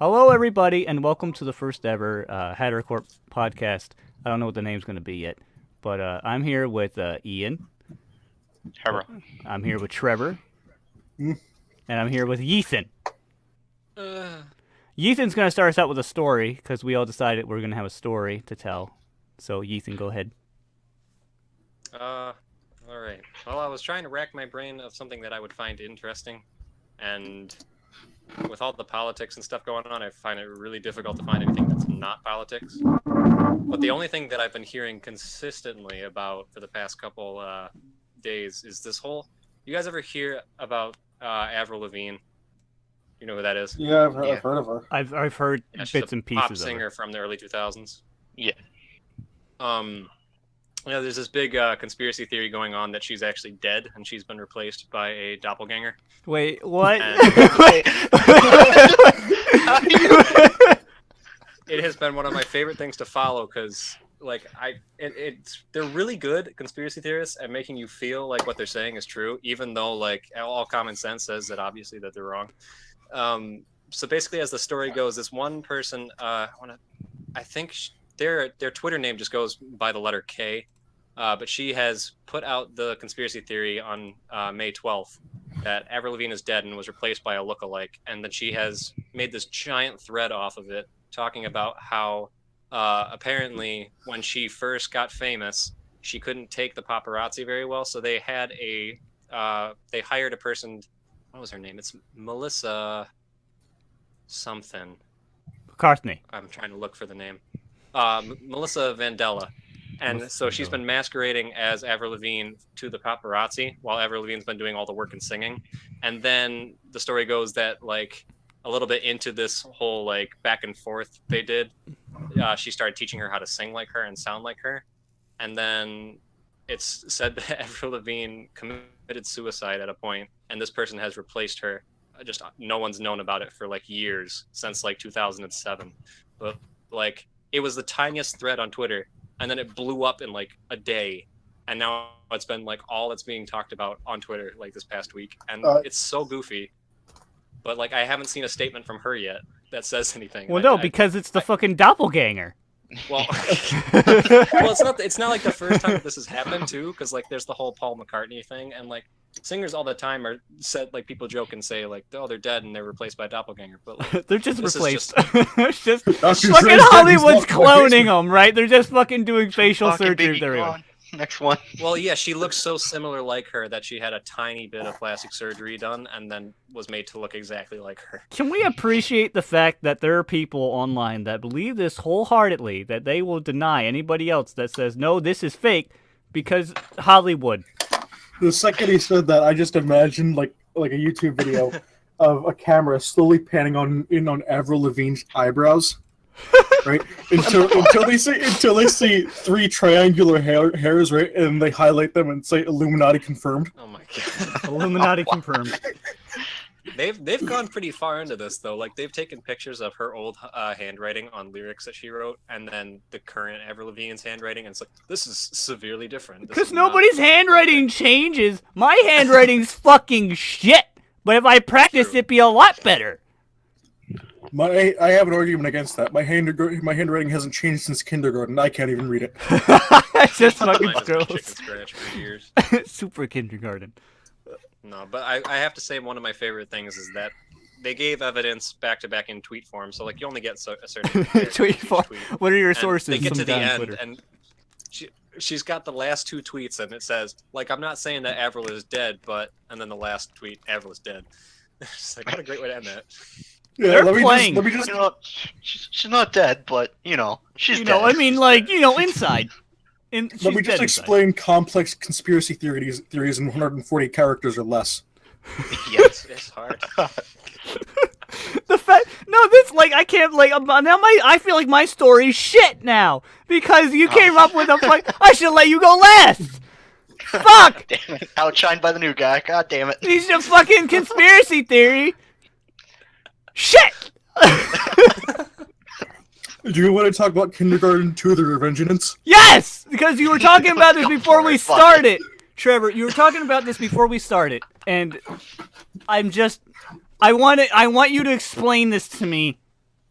Hello, everybody, and welcome to the first ever Hatter Corp podcast. I don't know what the name's going to be yet, but I'm here with Ian. Hera. I'm here with Trevor. And I'm here with Ethan. Ethan's going to start us out with a story because we all decided we're going to have a story to tell. So, Ethan, go ahead. All right. Well, I was trying to rack my brain of something that I would find interesting, and with all the politics and stuff going on, I find it really difficult to find anything that's not politics. But the only thing that I've been hearing consistently about for the past couple days is this whole... You guys ever hear about Avril Lavigne? You know who that is? Yeah, I've heard of her. I've heard bits and pieces pop of singer it. from the early 2000s. Yeah. There's this big conspiracy theory going on that she's actually dead and she's been replaced by a doppelganger. Wait, what? It has been one of my favorite things to follow because, they're really good conspiracy theorists at making you feel like what they're saying is true, even though all common sense says that obviously that they're wrong. So basically, as the story goes, this one person, their Twitter name just goes by the letter K, but she has put out the conspiracy theory on May 12th that Avril Lavigne is dead and was replaced by a lookalike, and then she has made this giant thread off of it talking about how apparently when she first got famous, she couldn't take the paparazzi very well, so they hired a person. What was her name? It's Melissa something. McCartney. I'm trying to look for the name. Melissa Vandella. And so she's been masquerading as Avril Lavigne to the paparazzi while Avril Lavigne's been doing all the work and singing. And then the story goes that a little bit into this whole back and forth they did, she started teaching her how to sing like her and sound like her. And then it's said that Avril Lavigne committed suicide at a point, and this person has replaced her. Just no one's known about it for years, since 2007. But it was the tiniest thread on Twitter, and then it blew up in a day, and now it's been all that's being talked about on Twitter this past week, and it's so goofy. But I haven't seen a statement from her yet that says anything. Well, because it's the fucking doppelganger. Well, it's not the first time that this has happened too, because there's the whole Paul McCartney thing, and singers all the time are said people joke and say oh, they're dead and they're replaced by a doppelganger, but they're just replaced. It's just fucking Hollywood's cloning them, right? They're just fucking doing facial surgery. There we go. Next one. Well, yeah, she looks so similar like her that she had a tiny bit of plastic surgery done and then was made to look exactly like her. Can we appreciate the fact that there are people online that believe this wholeheartedly, that they will deny anybody else that says, no, this is fake, because Hollywood. The second he said that, I just imagined like a YouTube video of a camera slowly panning on Avril Lavigne's eyebrows, right? Until they see three triangular hairs, right, and they highlight them and say Illuminati confirmed. Oh my god. Illuminati confirmed. They've gone pretty far into this though. They've taken pictures of her old handwriting on lyrics that she wrote, and then the current Avril Lavigne's handwriting, and it's this is severely different. Because nobody's handwriting changes. My handwriting's fucking shit. But if I practiced, it'd be a lot better. I have an argument against that. My handwriting hasn't changed since kindergarten. I can't even read it. It's just fucking Mine has been chicken gross. scratch for years. Super kindergarten. No, but I have to say one of my favorite things is that they gave evidence back to back in tweet form. So you only get a certain Tweet form. What are your And sources? They get to the Sometime end, Twitter. and she's got the last two tweets, and it says I'm not saying that Avril is dead, but and then the last tweet, Avril is dead. It's what a great way to end that. Yeah, They're let me playing. just She's not dead, but she's dead. I mean, inside. let me just explain complex conspiracy theories in 140 characters or less. Yes. It's hard. The fact, no, this I can't now I feel like my story's shit now because you came up with a I should let you go last. Fuck! Damn it. Outshined by the new guy. God damn it. These are fucking conspiracy theory. Shit! Do you want to talk about Kindergarten 2: The Revengeance? Yes, because you were talking about this before we Fuck it. started, Trevor. You were talking about this before we started, and I want you to explain this to me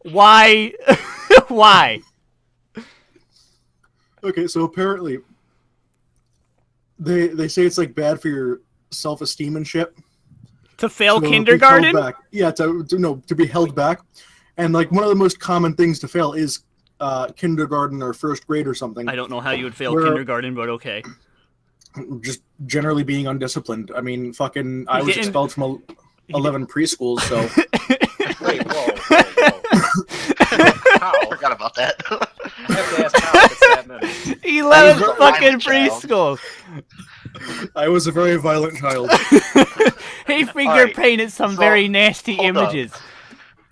Why? Why? Okay, so apparently they say it's like bad for your self-esteem and shit. To fail to be kindergarten? held back. Yeah, to be held back, and like one of the most common things to fail is kindergarten or first grade or something. I don't know how you would fail Where- kindergarten, but okay. Just generally being undisciplined. I mean, fucking, I was didn't- expelled from 11 preschools, so Wait, whoa. How? I forgot about that. I have to ask how if it's that many. 11 I was a fucking violent child. preschools. I was a very violent child. He finger Alright, painted some so, very nasty hold up. images.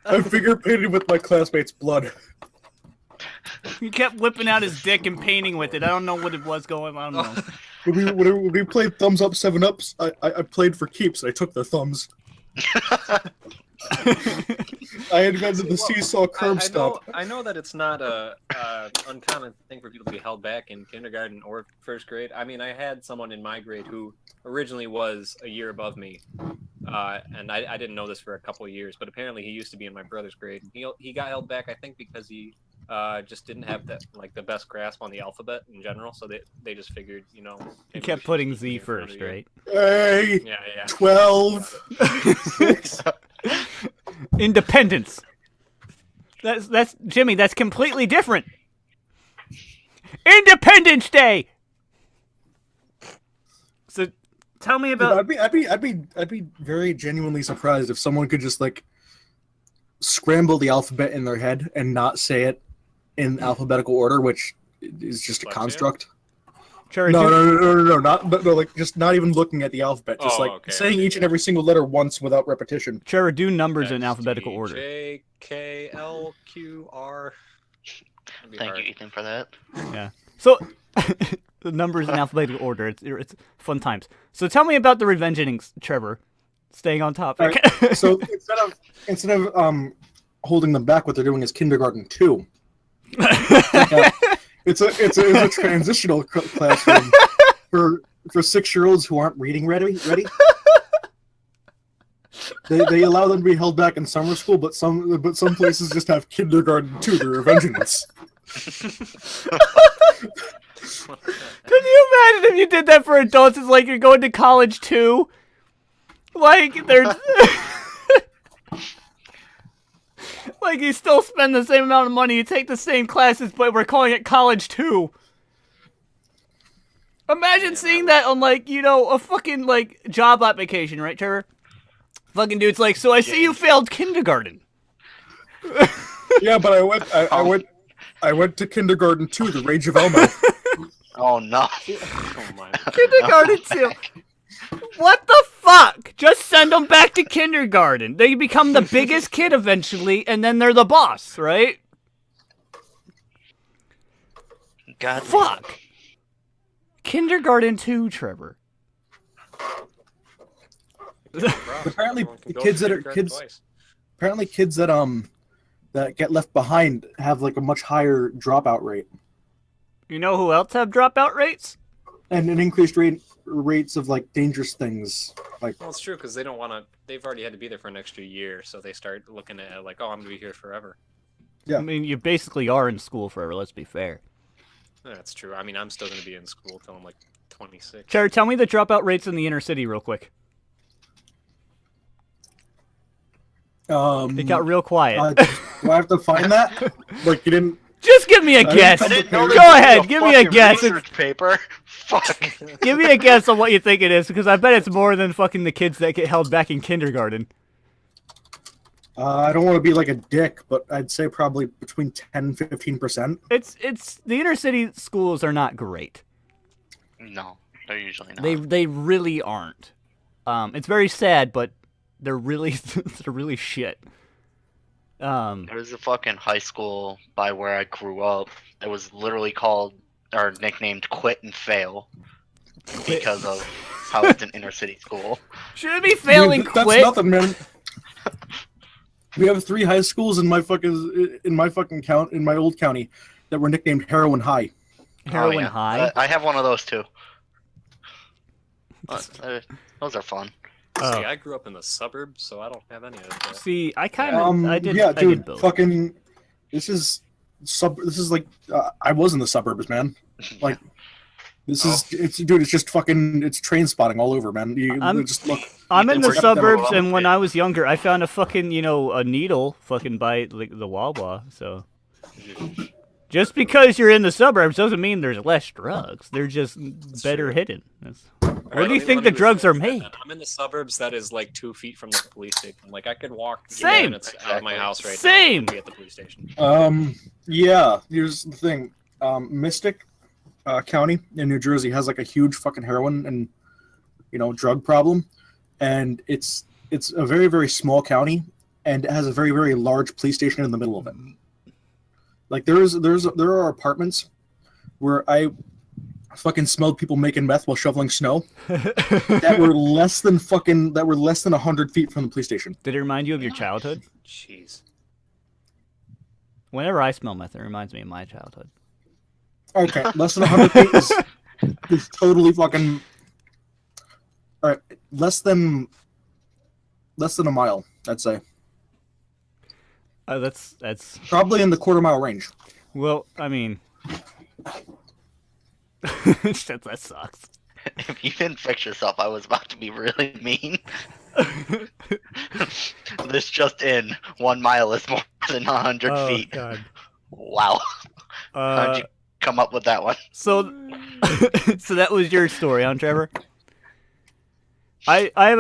I finger painted with my classmates' blood. He kept whipping out his dick and painting with it. I don't know what it was going on. I don't know. When we played Thumbs Up 7-Ups, I played for keeps. I took the thumbs. I invented the seesaw curb stop. I know that it's not a uncommon thing for people to be held back in kindergarten or first grade. I mean, I had someone in my grade who originally was a year above me, and I didn't know this for a couple of years, but apparently he used to be in my brother's grade. He got held back, I think, because he just didn't have the best grasp on the alphabet in general. So they just figured, He maybe kept we should putting keep Z in front of first, you. right? Hey, Yeah. 12, 6. Independence. That's Jimmy. That's completely different. Independence Day. So, tell me about. I'd be very genuinely surprised if someone could just like scramble the alphabet in their head and not say it in alphabetical order, which is just a Dyslexia? construct. Sure, No, do- no, like just not even looking at the alphabet, just Oh, like okay, saying okay, each and every single letter once without repetition. Trevor, do numbers in X, alphabetical T, order. J, K, L, Q, R. That'd be Thank hard. you, Ethan, for that. Yeah. So, the numbers in alphabetical order. It's fun times. So tell me about the revenge innings, Trevor. Staying on topic. So instead of holding them back, what they're doing is kindergarten 2. It's a transitional classroom for 6-year-olds who aren't reading ready. They allow them to be held back in summer school, but some places just have kindergarten 2. They're revenging us. Can you imagine if you did that for adults? It's like you're going to college too. Like they're like you still spend the same amount of money, you take the same classes, but we're calling it college too. Imagine seeing that on a fucking job application, right, Trevor? Fucking dude's like, so I see you failed kindergarten. Yeah, but I went to kindergarten 2, the Rage of Elmo. Oh no. Oh my. Kindergarten too. What the fuck? Just send them back to kindergarten. They become the biggest kid eventually, and then they're the boss, right? God. Fuck. Kindergarten 2, Trevor. Apparently, Everyone can go kids to that are kindergarten kids twice. apparently kids that get left behind have like a much higher dropout rate You know who else have dropout rates? and an increased rates of like dangerous things. Like Well, it's true because they don't want to. They've already had to be there for an extra year, so they start looking at it like, oh, I'm gonna be here forever. Yeah. I mean, you basically are in school forever, let's be fair. That's true. I mean, I'm still gonna be in school till I'm like 26. Trevor, tell me the dropout rates in the inner city real quick. It got real quiet. do I have to find that? Like you didn't. Just give me a guess. I I didn't know Go there was ahead, give me a fucking guess. research paper. Fuck. Give me a guess on what you think it is, because I bet it's more than fucking the kids that get held back in kindergarten. I don't want to be like a dick, but I'd say probably between 10 and 15%. It's the inner city schools are not great. No, they're usually not. They really aren't. It's very sad, but they're really they're really shit. There's a fucking high school by where I grew up. It was literally called or nicknamed "Quit and Fail" because of how it's an inner city school. Should it be failing Dude, that's quit? nothing, man. We have 3 high schools in my fucking count in my old county that were nicknamed Heroin High. Heroin Oh, yeah. high. I have one of those too. Those are fun. See, I grew up in the suburbs, so I don't have any of that. See, I kind of I did Yeah, I did dude, both. fucking This is like I was in the suburbs, man. Like this is it's just fucking it's train spotting all over, man. Just look. I'm in the Ethan, suburbs, we're- and when I was younger, I found a fucking a needle fucking by like the Wawa. So just because you're in the suburbs doesn't mean there's less drugs. They're just better true. hidden. Where Alright, do you let think me the drugs are rephrase that made? then. I'm in the suburbs that is like 2 feet from the police station. Like I could walk 10 Same. minutes out of my house right Same. now and be at the police station. Yeah. Here's the thing. Mystic County in New Jersey has like a huge fucking heroin and drug problem, and it's a very very small county, and it has a very very large police station in the middle of it. Like there are apartments where I fucking smelled people making meth while shoveling snow that were less than 100 feet from the police station. Did it remind you of your childhood? Jeez. Whenever I smell meth, it reminds me of my childhood. Okay, less than 100 feet is totally fucking. All right, less than a mile, I'd say. That's Probably in the quarter-mile range. well, I mean, that sucks. If you didn't fix yourself, I was about to be really mean. This just in, 1 mile is more than 100 Oh feet. God. Wow. How'd you come up with that one? So that was your story, huh, Trevor? I have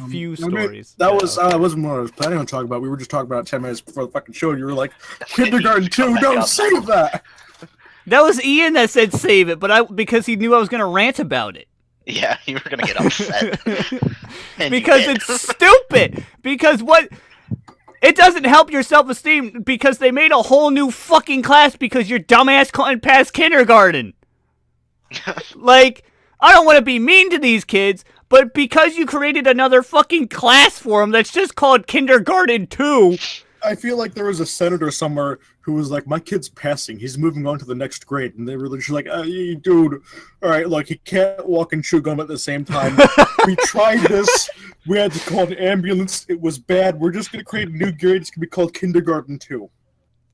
a few stories. That wasn't what I was planning on talking about. We were just talking about it 10 minutes before the fucking show, and you were like, "Kindergarten 2, no, save that." That was Ian that said save it, but because he knew I was gonna rant about it. Yeah, you were gonna get upset. And you Because did. it's stupid. Because it doesn't help your self-esteem because they made a whole new fucking class because your dumbass couldn't pass kindergarten. Like, I don't want to be mean to these kids, but because you created another fucking class for them that's just called Kindergarten 2. I feel like there was a senator somewhere who was like, "My kid's passing. He's moving on to the next grade," and they were just like, "Dude, all right, look, he can't walk and chew gum at the same time. We tried this. We had to call an ambulance. It was bad. We're just gonna create a new grade. It's gonna be called Kindergarten 2."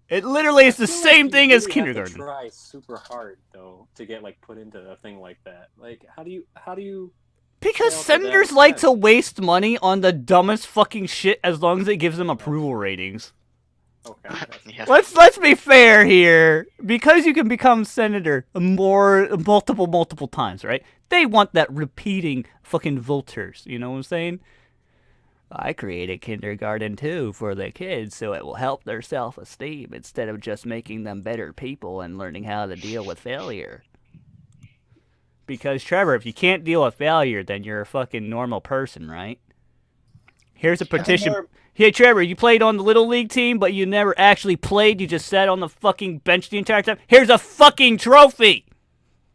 It literally is the I feel same like thing you as really have kindergarten. to try super hard though to get like put into a thing like that. Like how do you Because fail to that senators like extent? to waste money on the dumbest fucking shit as long as it gives them approval ratings. Okay. that's- Yeah. Let's be fair here. Because you can become senator multiple times, right? They want that repeating fucking voters. You know what I'm saying? I created Kindergarten 2 for the kids so it will help their self-esteem instead of just making them better people and learning how to deal with failure. Because, Trevor, if you can't deal with failure, then you're a fucking normal person, right? Here's a petition. Hey, Trevor, you played on the Little League team, but you never actually played. You just sat on the fucking bench the entire time. Here's a fucking trophy!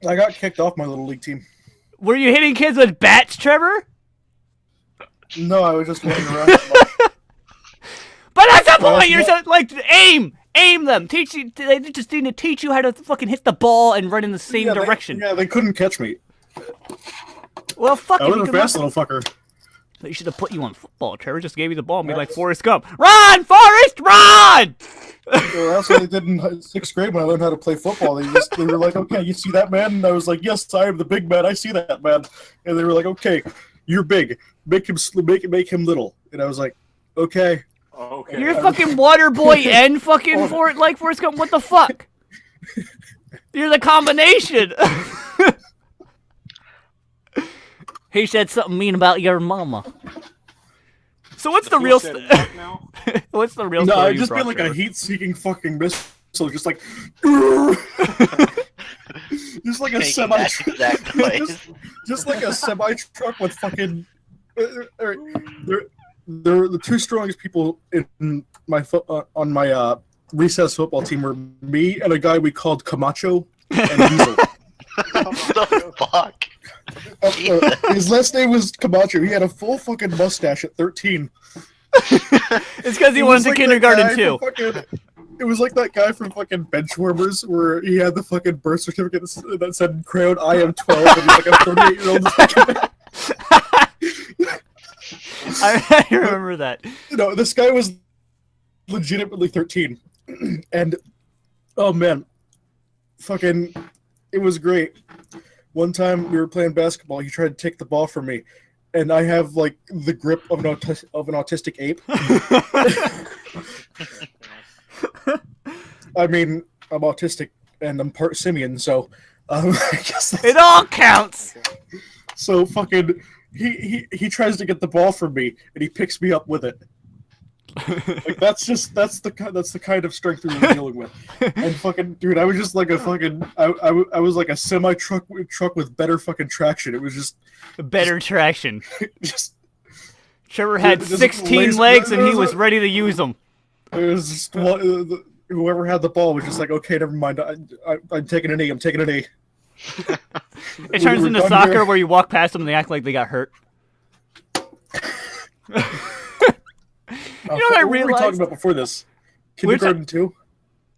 I got kicked off my little league team. Were you hitting kids with bats, Trevor? No, I was just looking around. But that's the Well, point! You're it's so, like, aim them! Teach you, they just need to teach you how to fucking hit the ball and run in the same direction. They couldn't catch me. Well, fuck I it. was You a can fast run. little fucker. They should have put you on football, Trevor. Just gave you the ball and be like Forrest Gump. Run, Forrest, run! Well, that's what they did in 6th grade when I learned how to play football. They were like, "Okay, you see that man?" And I was like, "Yes, I am the big man. I see that man." And they were like, "Okay, you're big. Make him little." And I was like, "Okay." Okay. You're fucking water boy and fucking Forrest Gump. What the fuck? You're the combination. He said something mean about your mama. So what's the real? now? What's the real? No, story I've you just brought, been like Trevor? a heat-seeking fucking missile, just like, just like a Taking semi, that exact place. just like a semi truck with fucking. They're the two strongest people in my on my recess football team were me and a guy we called Camacho and Diesel. What the fuck? His last name was Camacho. He had a full fucking mustache at 13. It's because he It went was to like that kindergarten guy too. from it was like that guy from fucking Benchwarmers where he had the fucking birth certificate that said in crayon, "I am 12," and he's like a 38-year-old. I remember that. No, this guy was legitimately 13. And oh man, fucking, it was great. One time we were playing basketball. He tried to take the ball from me, and I have like the grip of an autistic ape. I mean, I'm autistic and I'm part simian, so I guess It all counts. so. Fucking, he tries to get the ball from me, and he picks me up with it. Like that's the kind of strength we were dealing with. And fucking dude, I was just like a fucking I was like a semi truck with better fucking traction. It was just Better traction. just Trevor had Just 16 lazy- legs and he was ready to use them. it was just whoever had the ball was just like, okay, never mind. I'm taking a knee. I'm taking a knee. It turns We're into done soccer here. where you walk past them and they act like they got hurt. You know what I what were we realized? talking about before this? We're ta- Kindergarten 2?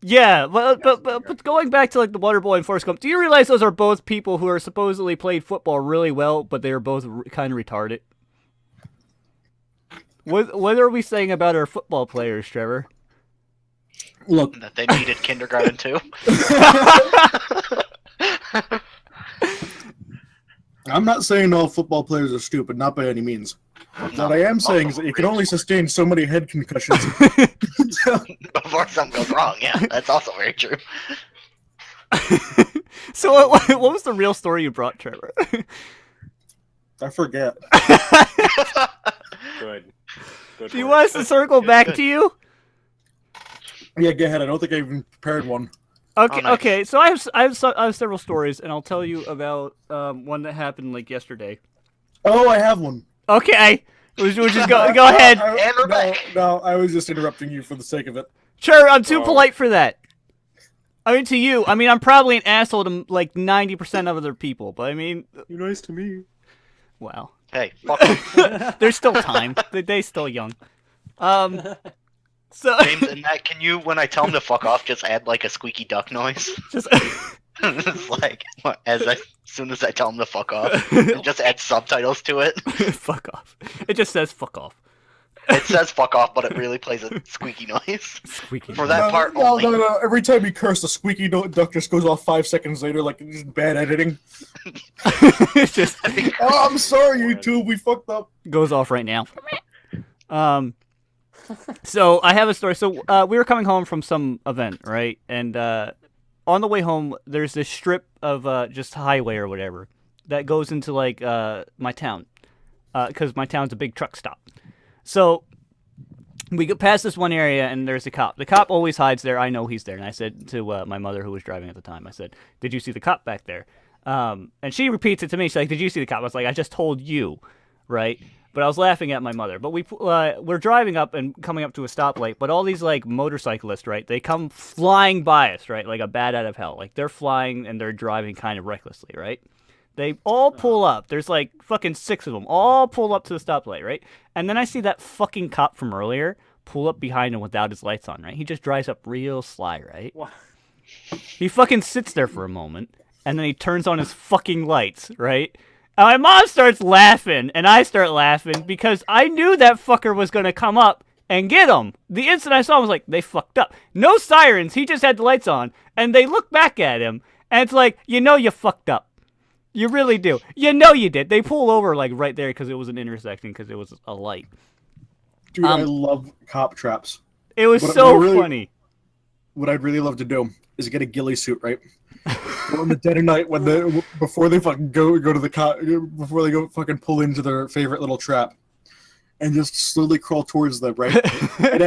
Yeah, but going back to like the Water Boy and Forrest Gump, do you realize those are both people who are supposedly played football really well, but they are both kind of retarded? What are we saying about our football players, Trevor? Look, That they needed kindergarten too. I'm not saying all football players are stupid, not by any means. What I am saying is that you can only sustain so many head concussions. Before something goes wrong. Yeah, that's also very true. So what was the real story you brought, Trevor? I forget. Good. Good Do you work. want us to circle back to you? Yeah, go ahead. I don't think I even prepared one. Okay, Oh, nice. okay. So I have several stories, and I'll tell you about one that happened like yesterday. Oh, I have one. Okay, we'll just go ahead. And we're back. No, I was just interrupting you for the sake of it. Sure, I'm too Oh. polite for that. I mean, to you, I mean, I'm probably an asshole to like 90% of other people, but I mean, You're nice to me. well, Hey, fuck off. there's still time. The day's still young. So James, and that, can you, when I tell him to fuck off, just add like a squeaky duck noise? just It's like, as soon as I tell him to fuck off, and just add subtitles to it. fuck off. It just says fuck off. It says fuck off, but it really plays a squeaky noise. Squeaky. For that part no, only. no. Every time you curse, the squeaky duck just goes off 5 seconds later, like just bad editing. It just Oh, I'm sorry, YouTube. We fucked up. goes off right now. So I have a story. So we were coming home from some event, right? And on the way home, there's this strip of just highway or whatever that goes into like my town, because my town's a big truck stop. So we go past this one area, and there's a cop. The cop always hides there. I know he's there. And I said to my mother, who was driving at the time, I said, "Did you see the cop back there?" And she repeats it to me. She's like, "Did you see the cop?" I was like, "I just told you," right? But I was laughing at my mother. But we're driving up and coming up to a stoplight. But all these like motorcyclists, right? They come flying by us, right? Like a bat out of hell. Like they're flying and they're driving kind of recklessly, right? They all pull up. There's like fucking 6 of them. All pull up to the stoplight, right? And then I see that fucking cop from earlier pull up behind him without his lights on, right? He just drives up real sly, right? What? He fucking sits there for a moment, and then he turns on his fucking lights, right? And my mom starts laughing, and I start laughing because I knew that fucker was gonna come up and get him. The instant I saw him, I was like, they fucked up. No sirens, he just had the lights on, and they look back at him, and it's like, you know you fucked up. You really do. You know you did. They pull over like right there because it was an intersection because it was a light. Dude, I love cop traps. It was What- so what really- funny. What I'd really love to do is get a ghillie suit, right? Go in the dead of night before they fucking go to the cop, before they go fucking pull into their favorite little trap, and just slowly crawl towards them, right? and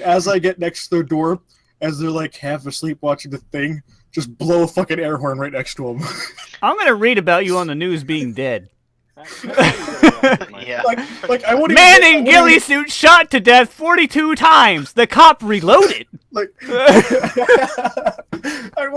as I get next to their door, as they're like half asleep watching the thing, just blow a fucking air horn right next to them. I'm gonna read about you on the news being dead. Yeah. like I wouldn't. Man even, in ghillie suit shot to death 42 times. The cop reloaded. Like, I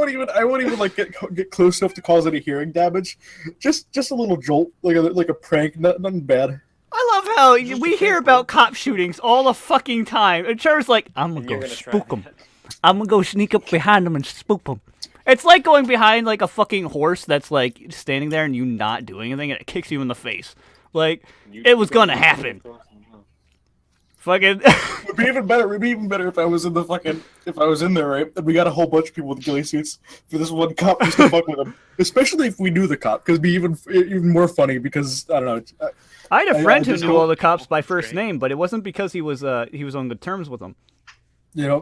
won't even like get close enough to cause any hearing damage. Just a little jolt, like a prank, nothing bad. I love how we hear about cop shootings all the fucking time. And Trevor's like, I'm And gonna you're go gonna try spook them. that. I'm gonna go sneak up behind them and spook them. It's like going behind like a fucking horse that's like standing there and you not doing anything and it kicks you in the face. Like, it was gonna happen. Fucking. It'd be even better. It'd be even better if I was in there, right? And we got a whole bunch of people with ghillie suits for this one cop just to fuck with him. Especially if we knew the cop, because it'd be even more funny. Because I don't know. I had a friend who just knew hope- all the cops by first Great. name, but it wasn't because he was on good terms with them. You know,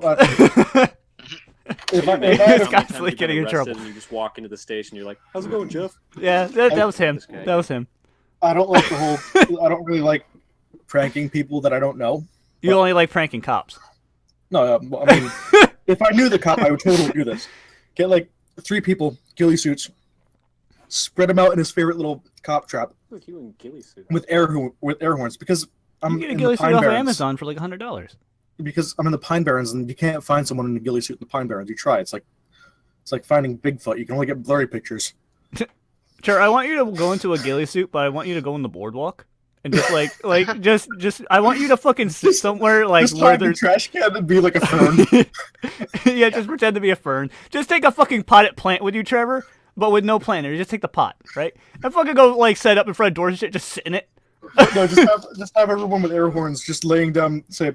He's constantly getting in trouble. And you just walk into the station. You're like, "How's it going, Jeff?" Yeah, that was him. This guy. That was him. I don't like the whole. I don't really like pranking people that I don't know. You only like pranking cops. No, I mean, if I knew the cop, I would totally do this. Get like 3 people, ghillie suits, spread them out in his favorite little cop trap Look, you in ghillie suit. with air horns because I'm You get a in ghillie the suit Pine off Barrens. Amazon for like $100. Because I'm in the Pine Barrens and you can't find someone in a ghillie suit in the Pine Barrens. You try, it's like finding Bigfoot. You can only get blurry pictures. Sure, I want you to go into a ghillie suit, but I want you to go in the boardwalk and just just I want you to fucking sit somewhere like Just where find the there's trash can and be like a fern. yeah, just pretend to be a fern. Just take a fucking potted plant with you, Trevor, but with no planter. Just take the pot, right? And fucking go like set up in front of doors and shit, just sit in it. No, just have everyone with air horns just laying down, say,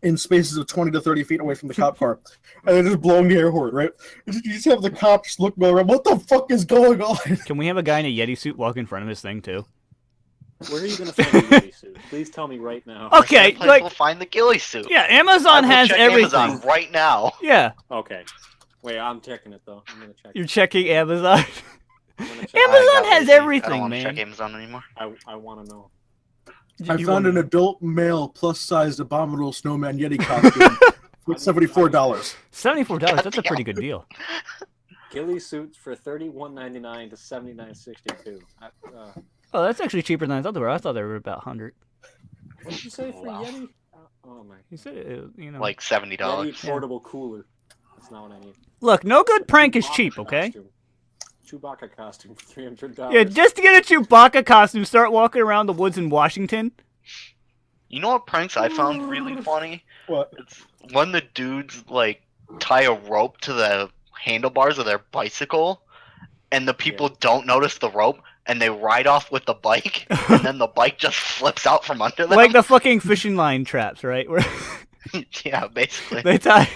in spaces of 20 to 30 feet away from the cop car, and then just blowing the air horn, right? You just have the cops looking around. What the fuck is going on? Can we have a guy in a Yeti suit walk in front of this thing too? Where are you gonna find a ghillie suit? Please tell me right now. Okay, Place like will find the ghillie suit. yeah, I Amazon will has check everything. Amazon right now. Yeah, Okay. Wait, I'm checking it though. I'm gonna check. you're checking Amazon. I'm gonna check. Amazon I got has lazy. I everything, don't want to man. check Amazon anymore. I want to know. I You found wanna- an adult male plus-sized abominable snowman Yeti costume for $74. $74. That's a pretty good deal. Ghillie suits for $31.99 to $79.62. Oh, that's actually cheaper than I thought they were. I thought they were about 100. What did you say for Wow. Yeti? Oh my. You said it, you know. Like $70. Yeti portable cooler. That's not what I need. Look, no good prank is Chewbacca cheap, okay? costume. Chewbacca costume for $300. Yeah, just to get a Chewbacca costume, start walking around the woods in Washington. You know what pranks I found really funny? What? It's when the dudes like tie a rope to the handlebars of their bicycle, and the people don't notice the rope, and they ride off with the bike, and then the bike just flips out from under them. Like the fucking fishing line traps, right? Where Yeah, basically. they tie.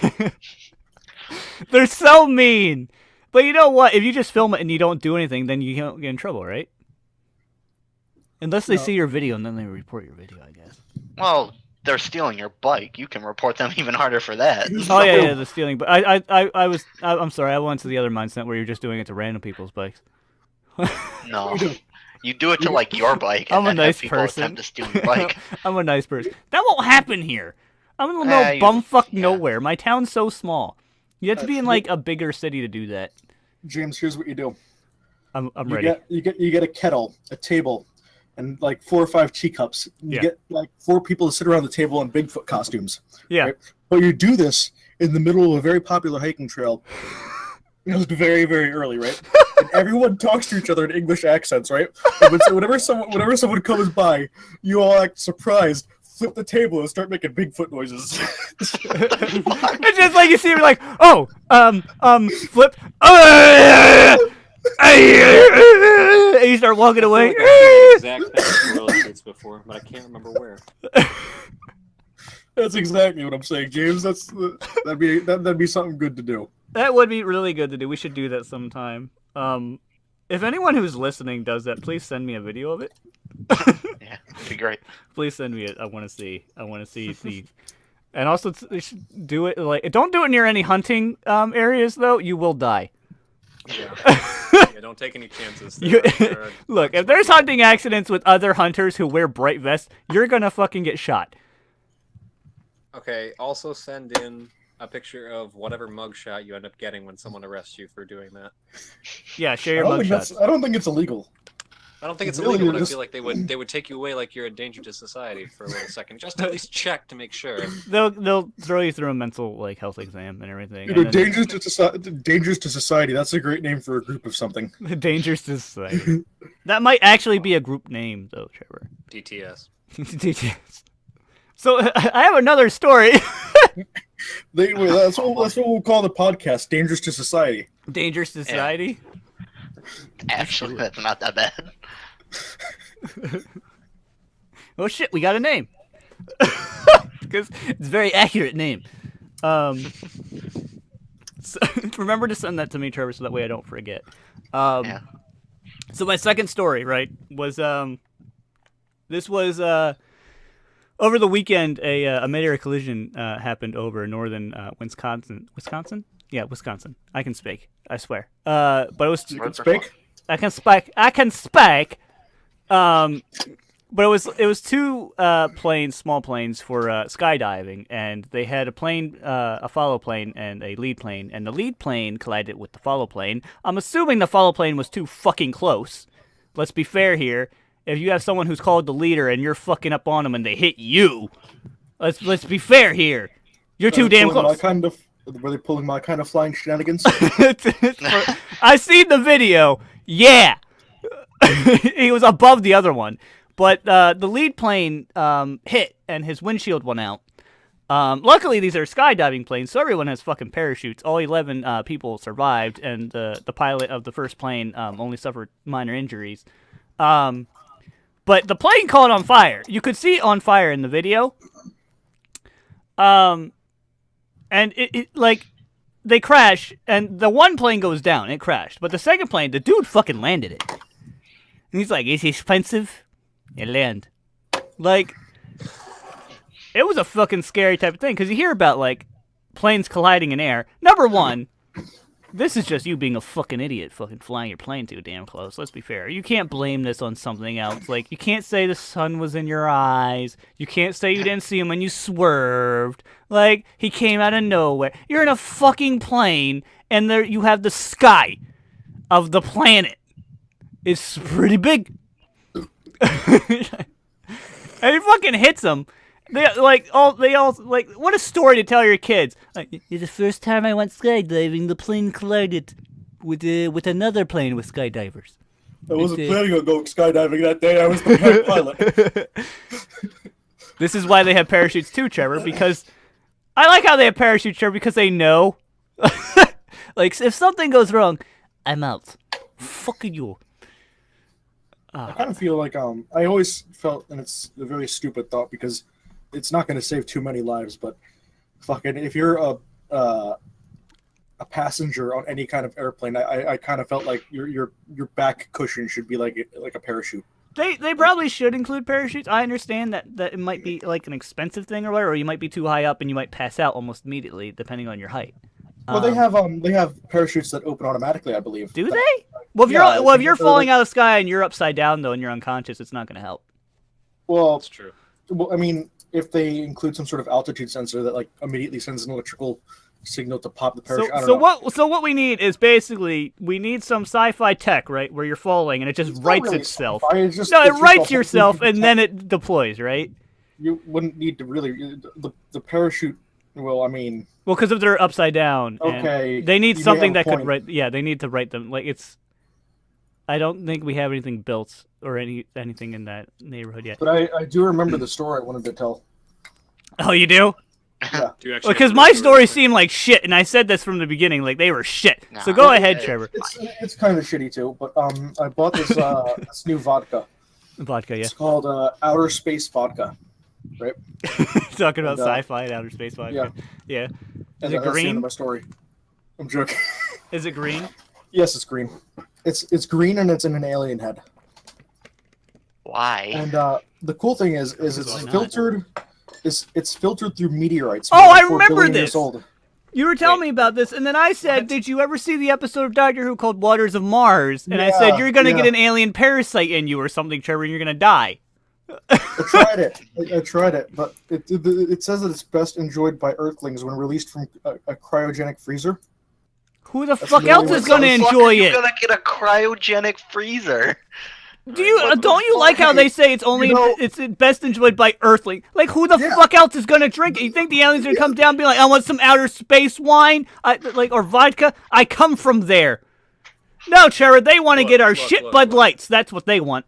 They're so mean. But you know what? If you just film it and you don't do anything, then you don't get in trouble, right? Unless they No. see your video and then they report your video, I guess. Well, they're stealing your bike. You can report them even harder for that. Oh yeah, the stealing. But I'm sorry. I went to the other mindset where you're just doing it to random people's bikes. No. You do it to like your bike, and I'm a then have nice people person. attempt to steal your bike. I'm a nice person. That won't happen here. I'm in the Yeah, middle of bumfuck yeah. nowhere. My town's so small. You have to be in like a bigger city to do that. James, here's what you do. I'm You ready. get a kettle, a table, and like 4 or 5 teacups. You Yeah. get like 4 people to sit around the table in Bigfoot costumes. Yeah. Right? But you do this in the middle of a very popular hiking trail. It was very, very early, right? And everyone talks to each other in English accents, right? And whenever someone comes by, you all act surprised, flip the table, and start making Bigfoot noises. It's just like you see, you're like, oh, flip, and you start walking away. I feel like I've seen the exact thing in gorilla suits before, but I can't remember where. That's exactly what I'm saying, James. That'd be something good to do. That would be really good to do. We should do that sometime. If anyone who's listening does that, please send me a video of it. Yeah, it'd be great. Please send me it. I want to see the. And also, they should do it like don't do it near any hunting areas though. You will die. Yeah. Yeah, don't take any chances. You- There are- Look, if there's hunting accidents with other hunters who wear bright vests, you're gonna fucking get shot. Okay, also send in a picture of whatever mugshot you end up getting when someone arrests you for doing that. Yeah, share I your don't, think mugshots. I don't think it's illegal. I don't think it's Really, illegal, but I just- feel like they would take you away like you're a danger to society for a little second, just to at least check to make sure. They'll throw you through a mental like health exam and everything. You know, and then- dangerous to society. That's a great name for a group of something. Dangerous to society. That might actually be a group name, though, Trevor. DTS. DTS. So I have another story. That's what we'll call the podcast. Dangerous to society. Dangerous to society. Actually, that's not that bad. Oh shit, we got a name. Because it's a very accurate name. So, remember to send that to me, Trevor, so that way I don't forget. Yeah. So my second story, right, was this was over the weekend. A major collision happened over northern Wisconsin. Wisconsin? Yeah, Wisconsin. I can speak. I swear. But it was. You can speak. I can speak. I can speak. But it was two planes, small planes for skydiving, and they had a plane, a follow plane, and a lead plane, and the lead plane collided with the follow plane. I'm assuming the follow plane was too fucking close. Let's be fair here. If you have someone who's called the leader and you're fucking up on them and they hit you, let's be fair here. You're too damn close. Were they pulling my kind of flying shenanigans? I seen the video. Yeah, he was above the other one. But the lead plane hit, and his windshield went out. Luckily, these are skydiving planes, so everyone has fucking parachutes. All 11 people survived, and the pilot of the first plane only suffered minor injuries. But the plane caught on fire. You could see it on fire in the video. And it like, they crash, and the one plane goes down. It crashed. But the second plane, the dude fucking landed it. And he's like, "Is it expensive?" It land. Like, it was a fucking scary type of thing, because you hear about, like, planes colliding in air. Number one, this is just you being a fucking idiot fucking flying your plane too damn close. Let's be fair. You can't blame this on something else. Like, you can't say the sun was in your eyes. You can't say you didn't see him when you swerved. Like, he came out of nowhere. You're in a fucking plane, and there you have the sky of the planet. It's pretty big. And he fucking hits them. They all like, what a story to tell your kids. Like, the first time I went skydiving, the plane collided with another plane with skydivers. I wasn't planning on going skydiving that day. I was the pilot. This is why they have parachutes too, Trevor, because I like how they have parachutes, Trevor, because they know. Like, if something goes wrong, I'm out. Fucking you. I kind of feel like I always felt, and it's a very stupid thought because it's not going to save too many lives, but fucking if you're a passenger on any kind of airplane, I kind of felt like your back cushion should be like a parachute. They probably should include parachutes. I understand that it might be like an expensive thing or whatever, or you might be too high up and you might pass out almost immediately depending on your height. Well, they have parachutes that open automatically, I believe. Do they? Well, if you're falling out of the sky and you're upside down though and you're unconscious, it's not going to help. Well, That's true. Well, I mean, if they include some sort of altitude sensor that like immediately sends an electrical signal to pop the parachute. So what we need is basically we need some sci-fi tech, right, where you're falling and it just rights really itself. It's No, it just rights a- yourself and then it deploys, right? You wouldn't need to really the parachute. Well, I mean, Well, because if they're upside down, and okay, they need you may something have that a could point. write. Yeah, they need to write them. Like, it's. I don't think we have anything built or anything in that neighborhood yet. But I do remember the story I wanted to tell. Oh, you do? Do you actually Because have to my go through story everything? seemed like shit, and I said this from the beginning, like they were shit. So Nah, go ahead, it's- Trevor. It's kind of shitty too. But I bought this this new vodka. Vodka, yeah. It's called Outer Space Vodka. Right? Talking about And, sci-fi and outer space vodka. Yeah. Is And it that's the end green? of my story. I'm joking. Is it green? Yes, it's green. It's green and it's in an alien head. Why? And the cool thing is it's Why not? filtered. It's filtered through meteorites. Oh, more than I 4 remember billion this! years old. You were telling Wait. me about this, and then I said, What? "Did you ever see the episode of Doctor Who called Waters of Mars?" And I said, Yeah, "You're gonna yeah. get an alien parasite in you or something, Trevor, and you're gonna die." I tried it. I tried it, but it says that it's best enjoyed by Earthlings when released from a cryogenic freezer. Who the That's fuck the else only is way. gonna The fuck enjoy are you it? gonna get a cryogenic freezer? Do you What the don't you like how they say it's only You know- it's best enjoyed by Earthling? Like who the Yeah. fuck else is gonna drink it? You think the aliens are gonna come down and be like, I want some outer space wine, or vodka? I come from there. No, Trevor, they want to Look, get our look, shit look, Bud look. Lights. That's what they want.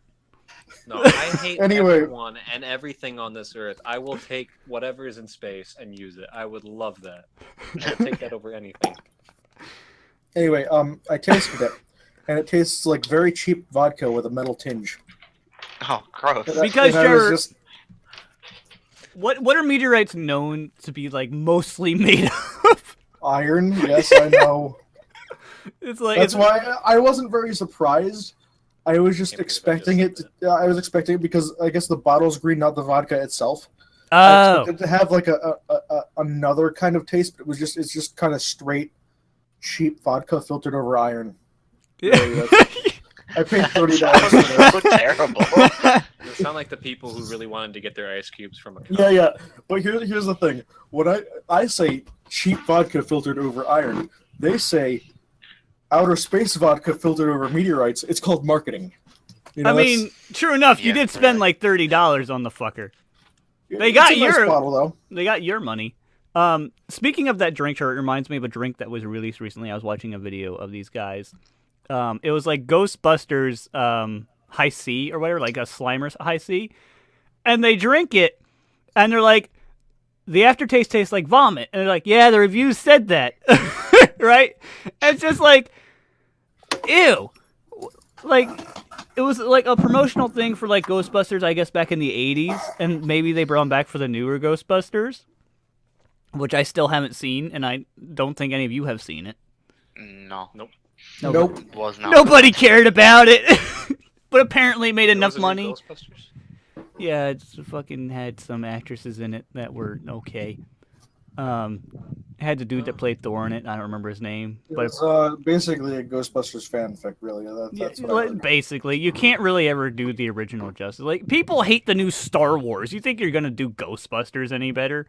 No, I hate Anyway. everyone and everything on this earth. I will take whatever is in space and use it. I would love that. I would take that over anything. Anyway, I tasted it, and it tastes like very cheap vodka with a metal tinge. Oh, gross. And I- Because and I was you're- just- What are meteorites known to be like mostly made of? Iron, yes, I know. It's like That's why I wasn't very surprised. I was just Can't believe I expecting just it. I was expecting it because I guess the bottle's green, not the vodka itself. I Oh, expected to have like another kind of taste, but it's just kind of straight, cheap vodka filtered over iron. Really, I paid $30 for Sounds this. so terrible. It sound like the people who really wanted to get their ice cubes from a cup. Yeah. But here's the thing. When I say cheap vodka filtered over iron, they say outer space vodka filtered over meteorites. It's called marketing. You know, I mean, true enough, you Yeah, did spend right. like $30 on the fucker. they it's got a nice your- bottle though. They got your money. Speaking of that drink, it reminds me of a drink that was released recently. I was watching a video of these guys. It was like Ghostbusters High C or whatever, like a Slimer's High C. And they drink it, and they're like, the aftertaste tastes like vomit. And they're like, yeah, the reviews said that. Right? And it's just like, ew. Like, it was like a promotional thing for like Ghostbusters, I guess, back in the 80s. And maybe they brought them back for the newer Ghostbusters, which I still haven't seen, and I don't think any of you have seen it. No, Nope. was not. Nobody cared about it. But apparently it made enough Was it in money. Ghostbusters? Yeah, it's fucking had some actresses in it that were okay. Had the dude that played Thor in it. I don't remember his name, but It's basically a Ghostbusters fanfic, really. That's what I heard. basically, you can't really ever do the original justice. Like, people hate the new Star Wars. You think you're gonna do Ghostbusters any better?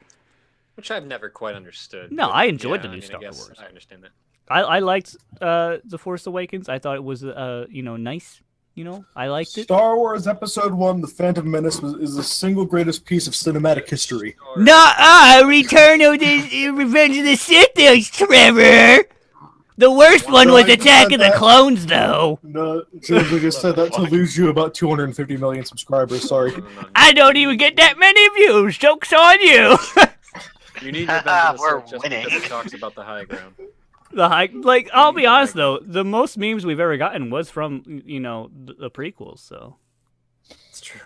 Which I've never quite understood. No, but I enjoyed the yeah, new I Star guess Wars. I understand that. I liked The Force Awakens. I thought it was nice. I liked it. Star Wars Episode 1, The Phantom Menace, is the single greatest piece of cinematic history. Return of the Revenge of the Sith, Trevor. The worst one No, was I just Attack said of the that. Clones, though. No, James, I just said that to lose you about 250 million subscribers. Sorry. No, no, no. I don't even get that many views. Joke's on you. You need Revenge of the We're Sith just winning. because it talks about the high ground. I'll be honest though, the most memes we've ever gotten was from the prequels. So, It's true.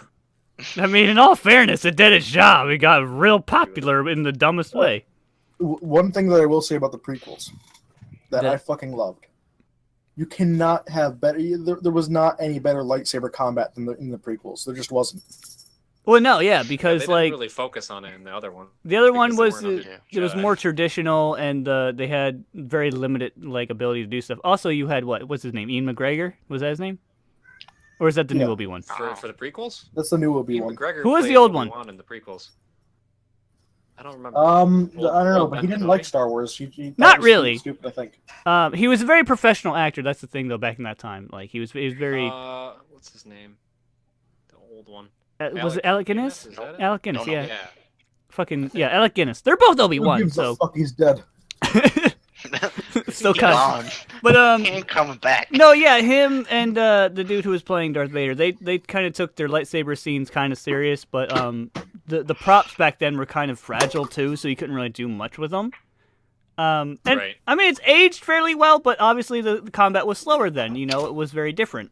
I mean, in all fairness, it did its job. It got real popular in the dumbest way. One thing that I will say about the prequels that That- I fucking loved. You cannot have better. There was not any better lightsaber combat than in the prequels. There just wasn't. Well, no, yeah, They because didn't like really focus on it in the other one. the other one because was they weren't it was Jedi. more traditional, and they had very limited like ability to do stuff. Also, you had what's his name? Ian McGregor, was that his name? Or is that the new Yeah. Obi-Wan? For the prequels? That's the new Ian Obi-Wan. McGregor Who was the played old one? Obi-Wan in the prequels. I don't remember. I don't know, Old but he Ben didn't Kenobi? like Star Wars. He Not thought it was really. Stupid, I think. He was a very professional actor. That's the thing, though. Back in that time, like he was very. What's his name? The old one. Was it Alec Guinness? Is that it? Alec Guinness, No, no. yeah. Yeah. Fucking yeah, Alec Guinness. They're both Who Obi-Wan, gives a so fuck? He's dead. still He's kind gone. But He ain't coming back. no, yeah, him and the dude who was playing Darth Vader, they kind of took their lightsaber scenes kind of serious, but the props back then were kind of fragile too, so you couldn't really do much with them. And Right. I mean, it's aged fairly well, but obviously the combat was slower then. It was very different.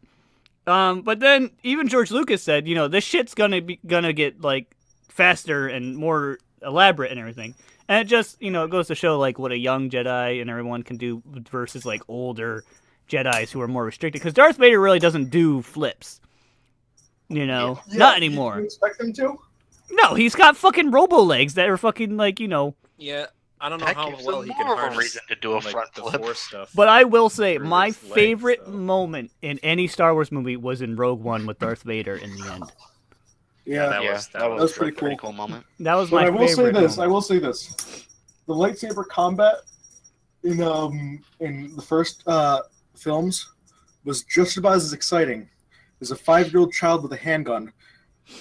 But then even George Lucas said, this shit's gonna get like faster and more elaborate and everything. And it just, it goes to show like what a young Jedi and everyone can do versus like older Jedis who are more restricted. Because Darth Vader really doesn't do flips. Yeah, Not You anymore. expect him to? No, he's got fucking robo legs that are fucking like, Yeah. I don't know That how gives well him he can more of a harness reason to do a like, front the flip. Force stuff. But I will say Through my his legs, favorite though. moment in any Star Wars movie was in Rogue One with Darth Vader in the end. Yeah. that Yeah, was- that was was pretty a pretty cool. cool moment. That was But my I will say favorite this. I moment. will say this. The lightsaber combat in the first films was just about as exciting as a 5-year-old child with a handgun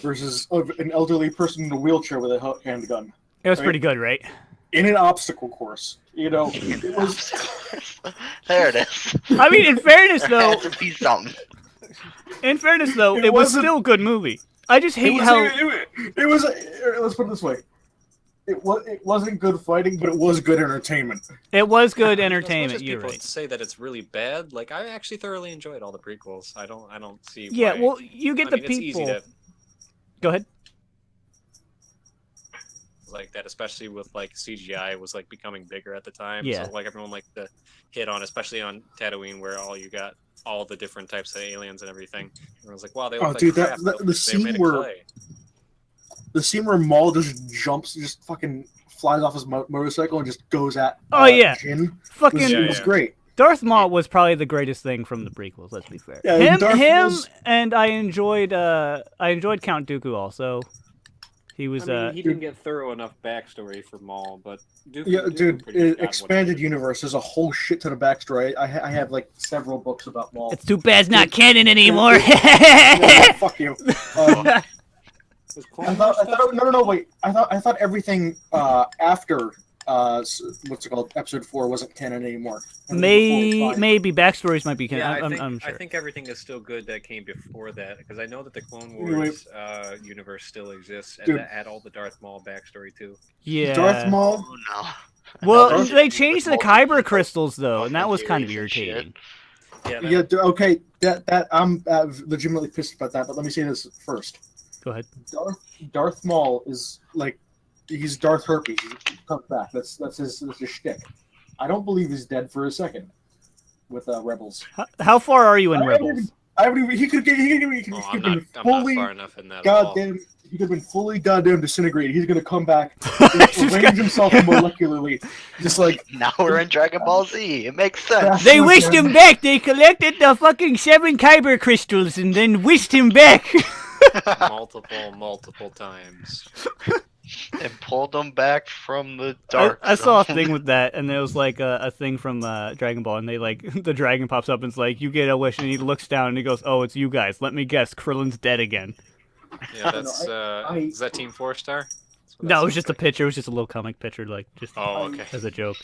versus an elderly person in a wheelchair with a handgun It was right? pretty good, right? in an obstacle course. It was. There it is. I mean, in fairness There though, had to be something. it was wasn't- still a good movie. I just It hate was, how it was. Let's put it this way. It wasn't good fighting, but it was good entertainment. it was good As entertainment. much as You're people right. say that it's really bad, like I actually thoroughly enjoyed all the prequels. I don't see. Yeah, why. well, you get I the mean, it's easy people. to. Go ahead. like that, especially with like CGI was like becoming bigger at the time. Yeah. So like everyone liked to hit on, especially on Tatooine, where you got all the different types of aliens and everything. Everyone's like, wow, they look like dude, crap. the They look like they were scene made of where clay. the scene where Maul just fucking flies off his motorcycle and just goes at Oh, yeah. Jin Fucking Yeah, was yeah. great. Darth Maul was probably the greatest thing from the prequels. Let's be fair. Yeah, him, Darth Maul's- and I enjoyed Count Dooku also. He was I mean, he didn't get thorough enough backstory for Maul, but Dooku, Yeah, Dooku dude, pretty much got what expanded he universe. There's a whole shit ton of backstory. I have like several books about Maul. It's too bad it's not canon anymore. Yeah, fuck you. was. I thought no, wait. I thought everything after what's it called, Episode 4 wasn't canon anymore. Everything before was fine. Maybe backstories might be canon. Yeah, I'm sure. I think everything is still good that came before that, because I know that the Clone Anyway. Wars universe still exists, and Dude. that had all the Darth Maul backstory too. Yeah. Darth Maul. Oh no. Well, Darth- they changed the Kyber crystals though, Fucking and that was kind of theories and shit. irritating. Yeah, Yeah, okay. That I'm legitimately pissed about that. But let me say this first. Go ahead. Darth Maul is like he's Darth Herpes. He comes back. That's his shtick. I don't believe he's dead for a second with Rebels. How far are you in I haven't Rebels? I haven't even. He could Oh, have been I'm not fully far enough in that. at all. goddamn. He could have been fully goddamn disintegrated. He's gonna come back, arrange himself molecularly, just like Now we're in Dragon Ball Z. It makes sense. They wished him back. They collected the fucking 7 Kyber crystals and then wished him back. multiple times. And pulled them back from the dark. I saw a zone. thing with that, and there was like a thing from Dragon Ball, and they like the dragon pops up and it's like, you get a wish, and he looks down and he goes, oh, it's you guys. Let me guess, Krillin's dead again. Yeah, that's is that Team 4 Star? That's what that No, it was sounds just a like. picture. It was just a little comic picture, like just Oh, okay. as a joke.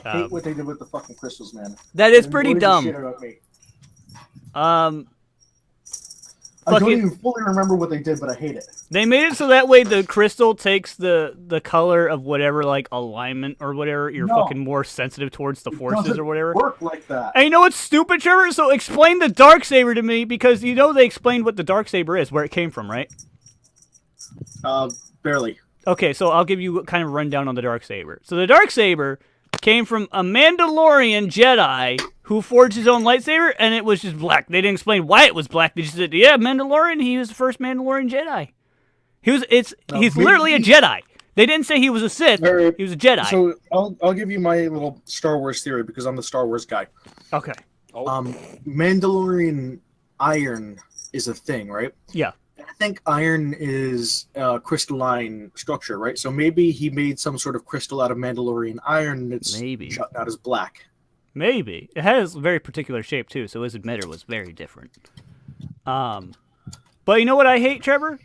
I hate what they did with the fucking crystals, man. That is It pretty annoys the dumb. shit out of me. I don't Fucking- even fully remember what they did, but I hate it. They made it so that way the crystal takes the color of whatever like alignment or whatever you're No. fucking more sensitive towards the It forces doesn't or whatever. Work like that. And you know what's stupid, Trevor? So explain the Darksaber to me, because you know they explained what the Darksaber is, where it came from, right? Barely. Okay, so I'll give you kind of a rundown on the Darksaber. So the Darksaber came from a Mandalorian Jedi who forged his own lightsaber, and it was just black. They didn't explain why it was black. They just said, yeah, Mandalorian, he was the first Mandalorian Jedi. He's literally a Jedi. They didn't say he was a Sith. Alright, He was a Jedi. So I'll give you my little Star Wars theory because I'm the Star Wars guy. Okay. Oh, Mandalorian iron is a thing, right? Yeah. I think iron is a crystalline structure, right? So maybe he made some sort of crystal out of Mandalorian iron and it's Maybe. shut out as black. Maybe. It has a very particular shape, too, so his emitter was very different. But you know what I hate, Trevor?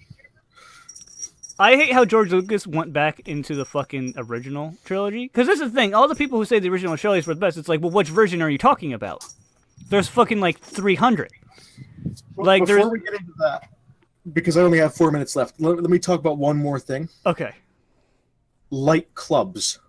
I hate how George Lucas went back into the fucking original trilogy. Because this is the thing. All the people who say the original trilogies were the best, it's like, well, which version are you talking about? There's fucking, like, 300. Like, Before there's... we get into that, because I only have 4 minutes left, let me talk about one more thing. Okay. Light clubs.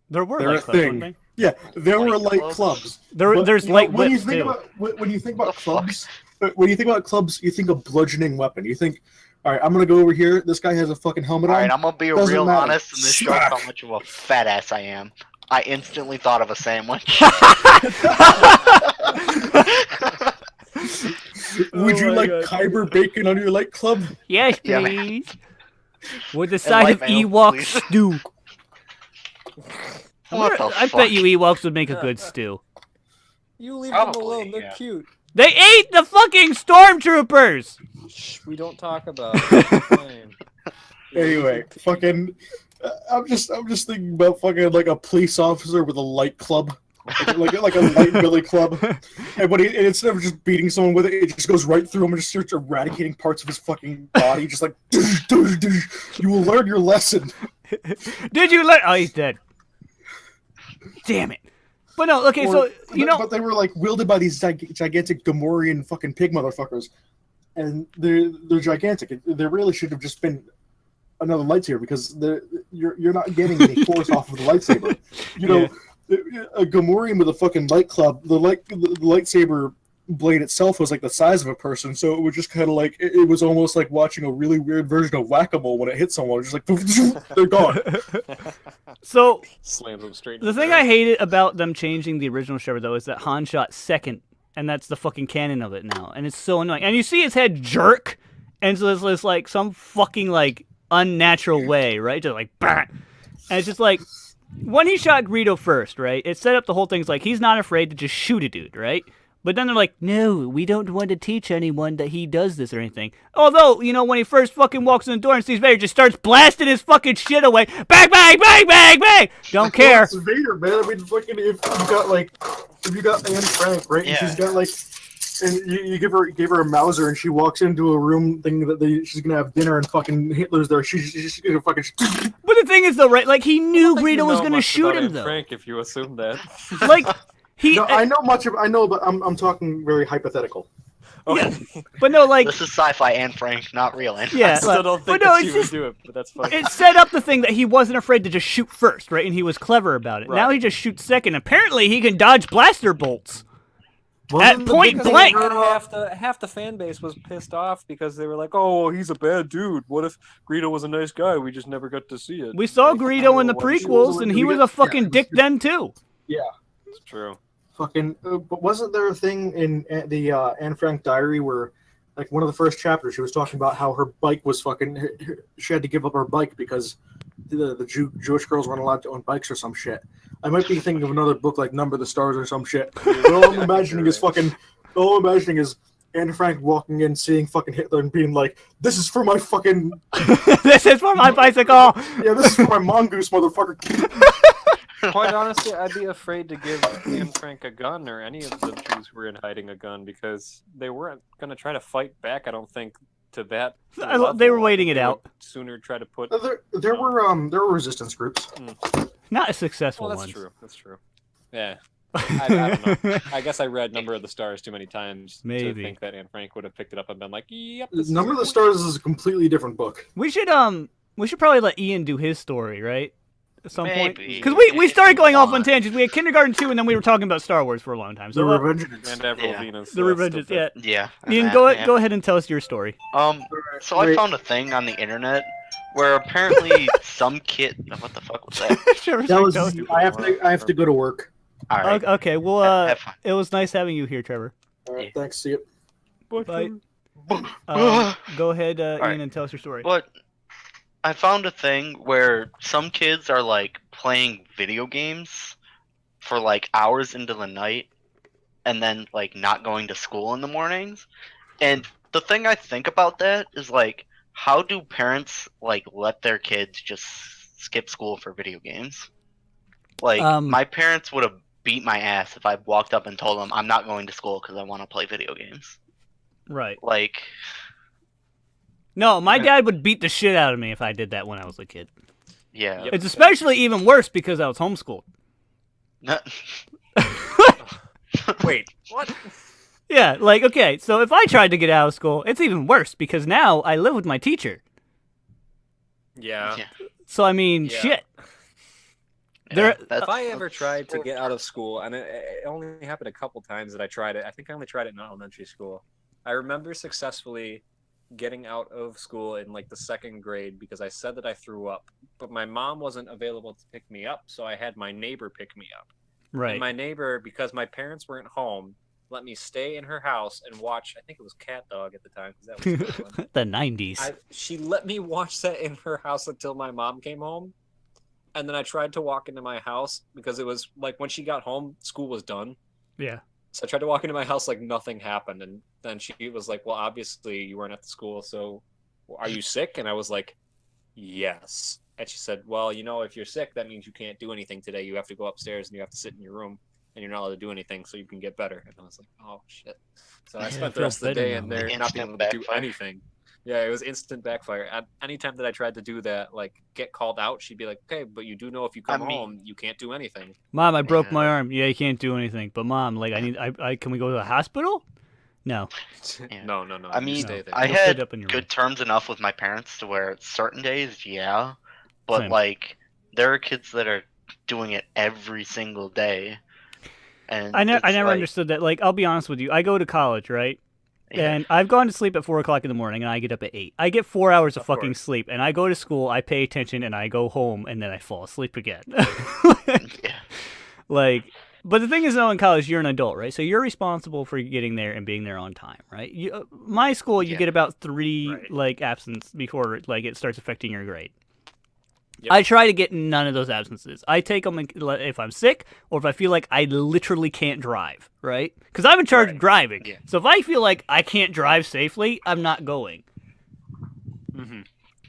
There were They're light a clubs, thing. weren't Yeah, there were Light light clubs? clubs. There's But, you know, light when you whips, think too. about when you think about The fuck? clubs, when you think about clubs, you think of bludgeoning weapon. You think, all right, I'm gonna go over here. This guy has a fucking helmet All on. right, I'm gonna be Doesn't real matter. honest, and this shows Smack. how much of a fat ass I am. I instantly thought of a sandwich. Would you Oh my like God. Kyber bacon on your light club? Yes, Yeah, man. please. With the side light of mayo, Ewok please. stew. What the I fuck? bet you Ewoks would make a good stew. You leave Probably, them alone. They're yeah. cute. They ate the fucking stormtroopers! Shh, we don't talk about it. It's fine. Anyway, fucking, I'm just thinking about fucking like a police officer with a light club, like a light billy club, and and instead of just beating someone with it, it just goes right through him and just starts eradicating parts of his fucking body, just like you will learn your lesson. Did you let? Oh, he's dead. Damn it! But no, okay. So you know, but they were like wielded by these gigantic Gamorrean fucking pig motherfuckers, and they're gigantic. There really should have just been another lightsaber because you're not getting any force off of the lightsaber. You know, a Gamorrean with a fucking light club, the lightsaber blade itself was like the size of a person, so it was just kind of like it was almost like watching a really weird version of Whack-A-Mole when it hit someone. Just like they're gone. So Slams him straight. the thing I hated about them changing the original Shepard though is that Han shot second, and that's the fucking canon of it now, and it's so annoying. And you see his head jerk, and so it's like some fucking like unnatural way, right? Just like, bah! And it's just like when he shot Greedo first, right? It set up the whole thing. It's like he's not afraid to just shoot a dude, right? But then they're like, no, we don't want to teach anyone that he does this or anything. Although, you know, when he first fucking walks in the door and sees Vader, just starts blasting his fucking shit away. Bang, bang, bang, bang, bang! Don't care. It's Vader, man. I mean, fucking if you got Anne Frank, right? And she's got like, and you gave her a Mauser, and she walks into a room thinking that she's gonna have dinner, and fucking Hitler's there. She's gonna fucking. But the thing is, though, right? Like, he knew Greedo was going to shoot him, though. Frank, if you assume that. Like, he... No, I know, but I'm talking very hypothetical. Okay. Yeah. But no, like... This is sci-fi and Frank, not real. And Yeah, I still don't think but no, that she it's would just... do it, but that's fine. It set up the thing that he wasn't afraid to just shoot first, right? And he was clever about it. Now Right. he just shoots second. Apparently, he can dodge blaster bolts. Wasn't At the point big thing blank. about- Half the fan base was pissed off because they were like, "Oh, he's a bad dude. What if Greedo was a nice guy? We just never got to see it." We saw Like, Greedo in the oh, what if she prequels, was a and lady? he was a fucking dick then, too. It's true. Fucking, but wasn't there a thing in the Anne Frank diary where, like, one of the first chapters, she was talking about how her bike was fucking. She had to give up her bike because the Jewish girls weren't allowed to own bikes or some shit. I might be thinking of another book like Number the Stars or some shit. But all I'm imagining is fucking. All I'm imagining is Anne Frank walking in, seeing fucking Hitler, and being like, "This is for my fucking. This is for my bicycle. Yeah, this is for my mongoose, motherfucker." Quite honestly, I'd be afraid to give Anne Frank a gun or any of the Jews who were in hiding a gun because they weren't going to try to fight back. I don't think to that. They were level. waiting I think it they out. would Sooner try to put. There were resistance groups. Not a successful Well, one. that's true. That's true. Yeah. I don't know. I guess I read Number of the Stars too many times to Maybe. think that Anne Frank would have picked it up and been like, "Yep." this is Number of the cool." Stars is a completely different book. We should probably let Ian do his story, right? At some point. Maybe. Because we started If you going off on want. tangents. We had Kindergarten 2, and then we were talking about Star Wars for a long time. The So, Revenge And Avril Yeah. Lavigne is, the Revengeance, still yeah. Yeah. Ian, and go that, yeah. go ahead and tell us your story. So I found a thing on the internet where apparently some kid. What the fuck was that? Trevor's That like, was. "No." I have to go to work. All right. Okay, well, Have fun. it was nice having you here, Trevor. All right, thanks. See you. Bye. Go ahead, Ian, right. and tell us your story. But I found a thing where some kids are like playing video games for like hours into the night and then like not going to school in the mornings. And the thing I think about that is like, how do parents like let their kids just skip school for video games? Like my parents would have beat my ass if I walked up and told them I'm not going to school because I want to play video games. Right. Like, No, my dad would beat the shit out of me if I did that when I was a kid. yeah. Yep. It's especially even worse because I was homeschooled. Wait, what? Yeah, like, okay, so if I tried to get out of school, it's even worse because now I live with my teacher. Yeah. Yeah. So, I mean, Yeah. shit. Yeah, There- that's- If I ever tried to get out of school, and it only happened a couple times that I tried it. I think I only tried it in elementary school. I remember successfully getting out of school in like the second grade because I said that I threw up, but my mom wasn't available to pick me up, so I had my neighbor pick me up. Right. And my neighbor, because my parents weren't home, let me stay in her house and watch. I think it was Cat Dog at the time because that was a good one. The 90s. She let me watch that in her house until my mom came home. And then I tried to walk into my house because it was like when she got home, school was done. Yeah. So I tried to walk into my house like nothing happened. And then she was like, well, obviously you weren't at the school. So are you sick? And I was like, yes. And she said, well, you know, if you're sick, that means you can't do anything today. You have to go upstairs and you have to sit in your room and you're not allowed to do anything so you can get better. And I was like, oh, shit. So I Yeah, spent I the rest of the feel better day now. in there Like not being instant able to do backfire. anything. Yeah, it was instant backfire. At any time that I tried to do that, like get called out, she'd be like, okay, but you do know if you come I mean- home, you can't do anything. Mom, I broke my Yeah. arm. Yeah, you can't do anything. But Mom, like, I can we go to the hospital? No. Yeah. No. I you mean, stay there. I Go sit had up in your good terms enough with my parents to where certain days, yeah, but Same. like there are kids that are doing it every single day, And I it's never like, understood that. Like, I'll be honest with you. I go to college, right? yeah, And I've gone to sleep at 4 o'clock in the morning, and I get up at 8. I get 4 hours of Of fucking course. sleep, and I go to school, I pay attention, and I go home, and then I fall asleep again. yeah, Like, but the thing is, though, in college, you're an adult, right? So you're responsible for getting there and being there on time, right? My school, you Yeah. get about 3 Right. like absence before like it starts affecting your grade. Yep. I try to get none of those absences. I take them if I'm sick or if I feel like I literally can't drive, right? Because I'm in charge of Right. driving. Yeah. So if I feel like I can't drive safely, I'm not going. Mm-hmm.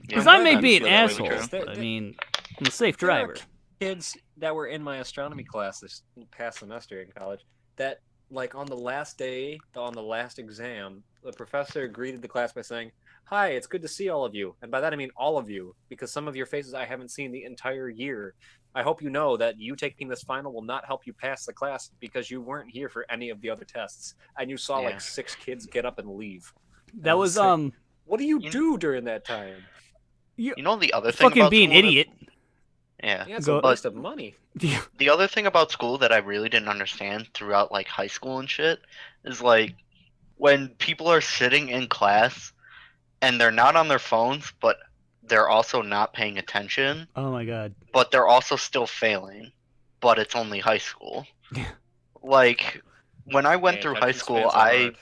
Because Yeah, I may that's be an really asshole, true. but I mean, I'm a safe driver. Kids that were in my astronomy class this past semester in college that, like, on the last day, on the last exam, the professor greeted the class by saying, "Hi, it's good to see all of you." And by that I mean all of you, because some of your faces I haven't seen the entire year. I hope you know that you taking this final will not help you pass the class because you weren't here for any of the other tests. And you saw Yeah. like 6 kids get up and leave. That was What do you You- do during that time? You know the other thing fucking about be an school that- idiot. Yeah. Yeah, it's Go- a waste of money. The other thing about school that I really didn't understand throughout like high school and shit is like when people are sitting in class and they're not on their phones, but they're also not paying attention, Oh my god. but they're also still failing, but it's only high school. Like when I went Man, through high attention school, spans are I hard.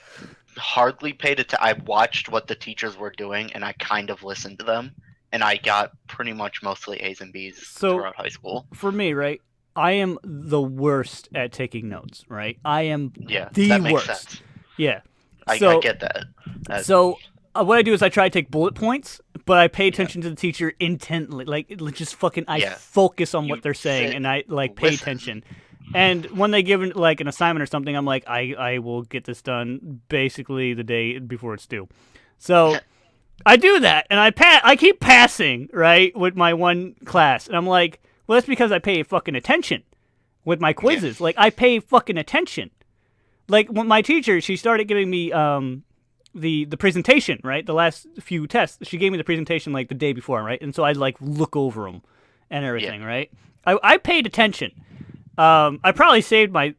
hardly paid attention. I watched what the teachers were doing and I kind of listened to them, and I got pretty much mostly A's and B's So- throughout high school. For me, right? I am the worst at taking notes, right? I am Yeah, the that makes worst. sense. Yeah. I So- get that. So what I do is I try to take bullet points, but I pay attention to the teacher intently. Like just fucking, I Yeah. focus on You what they're saying, sit, and I like pay listen. attention. And when they give like an assignment or something, I'm like, I will get this done basically the day before it's due. So I do that, and I keep passing right with my one class, and I'm like, well, that's because I pay fucking attention with my quizzes. Like I pay fucking attention. Like when my teacher, she started giving me the presentation, right? The last few tests, she gave me the presentation like the day before, right? And so I'd like look over them and everything, right? I paid attention. I probably saved my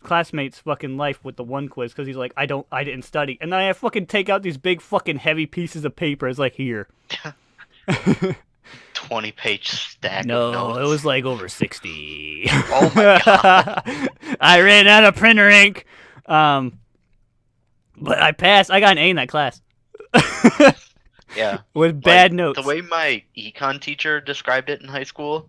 classmate's fucking life with the one quiz because he's like, I didn't study, and then I fucking take out these big fucking heavy pieces of paper. It's like here. 20-page stack of No, notes. it was like over 60. Oh my god. I ran out of printer ink. But I passed. I got an A in that class. Yeah. With bad Like, notes. The way my econ teacher described it in high school,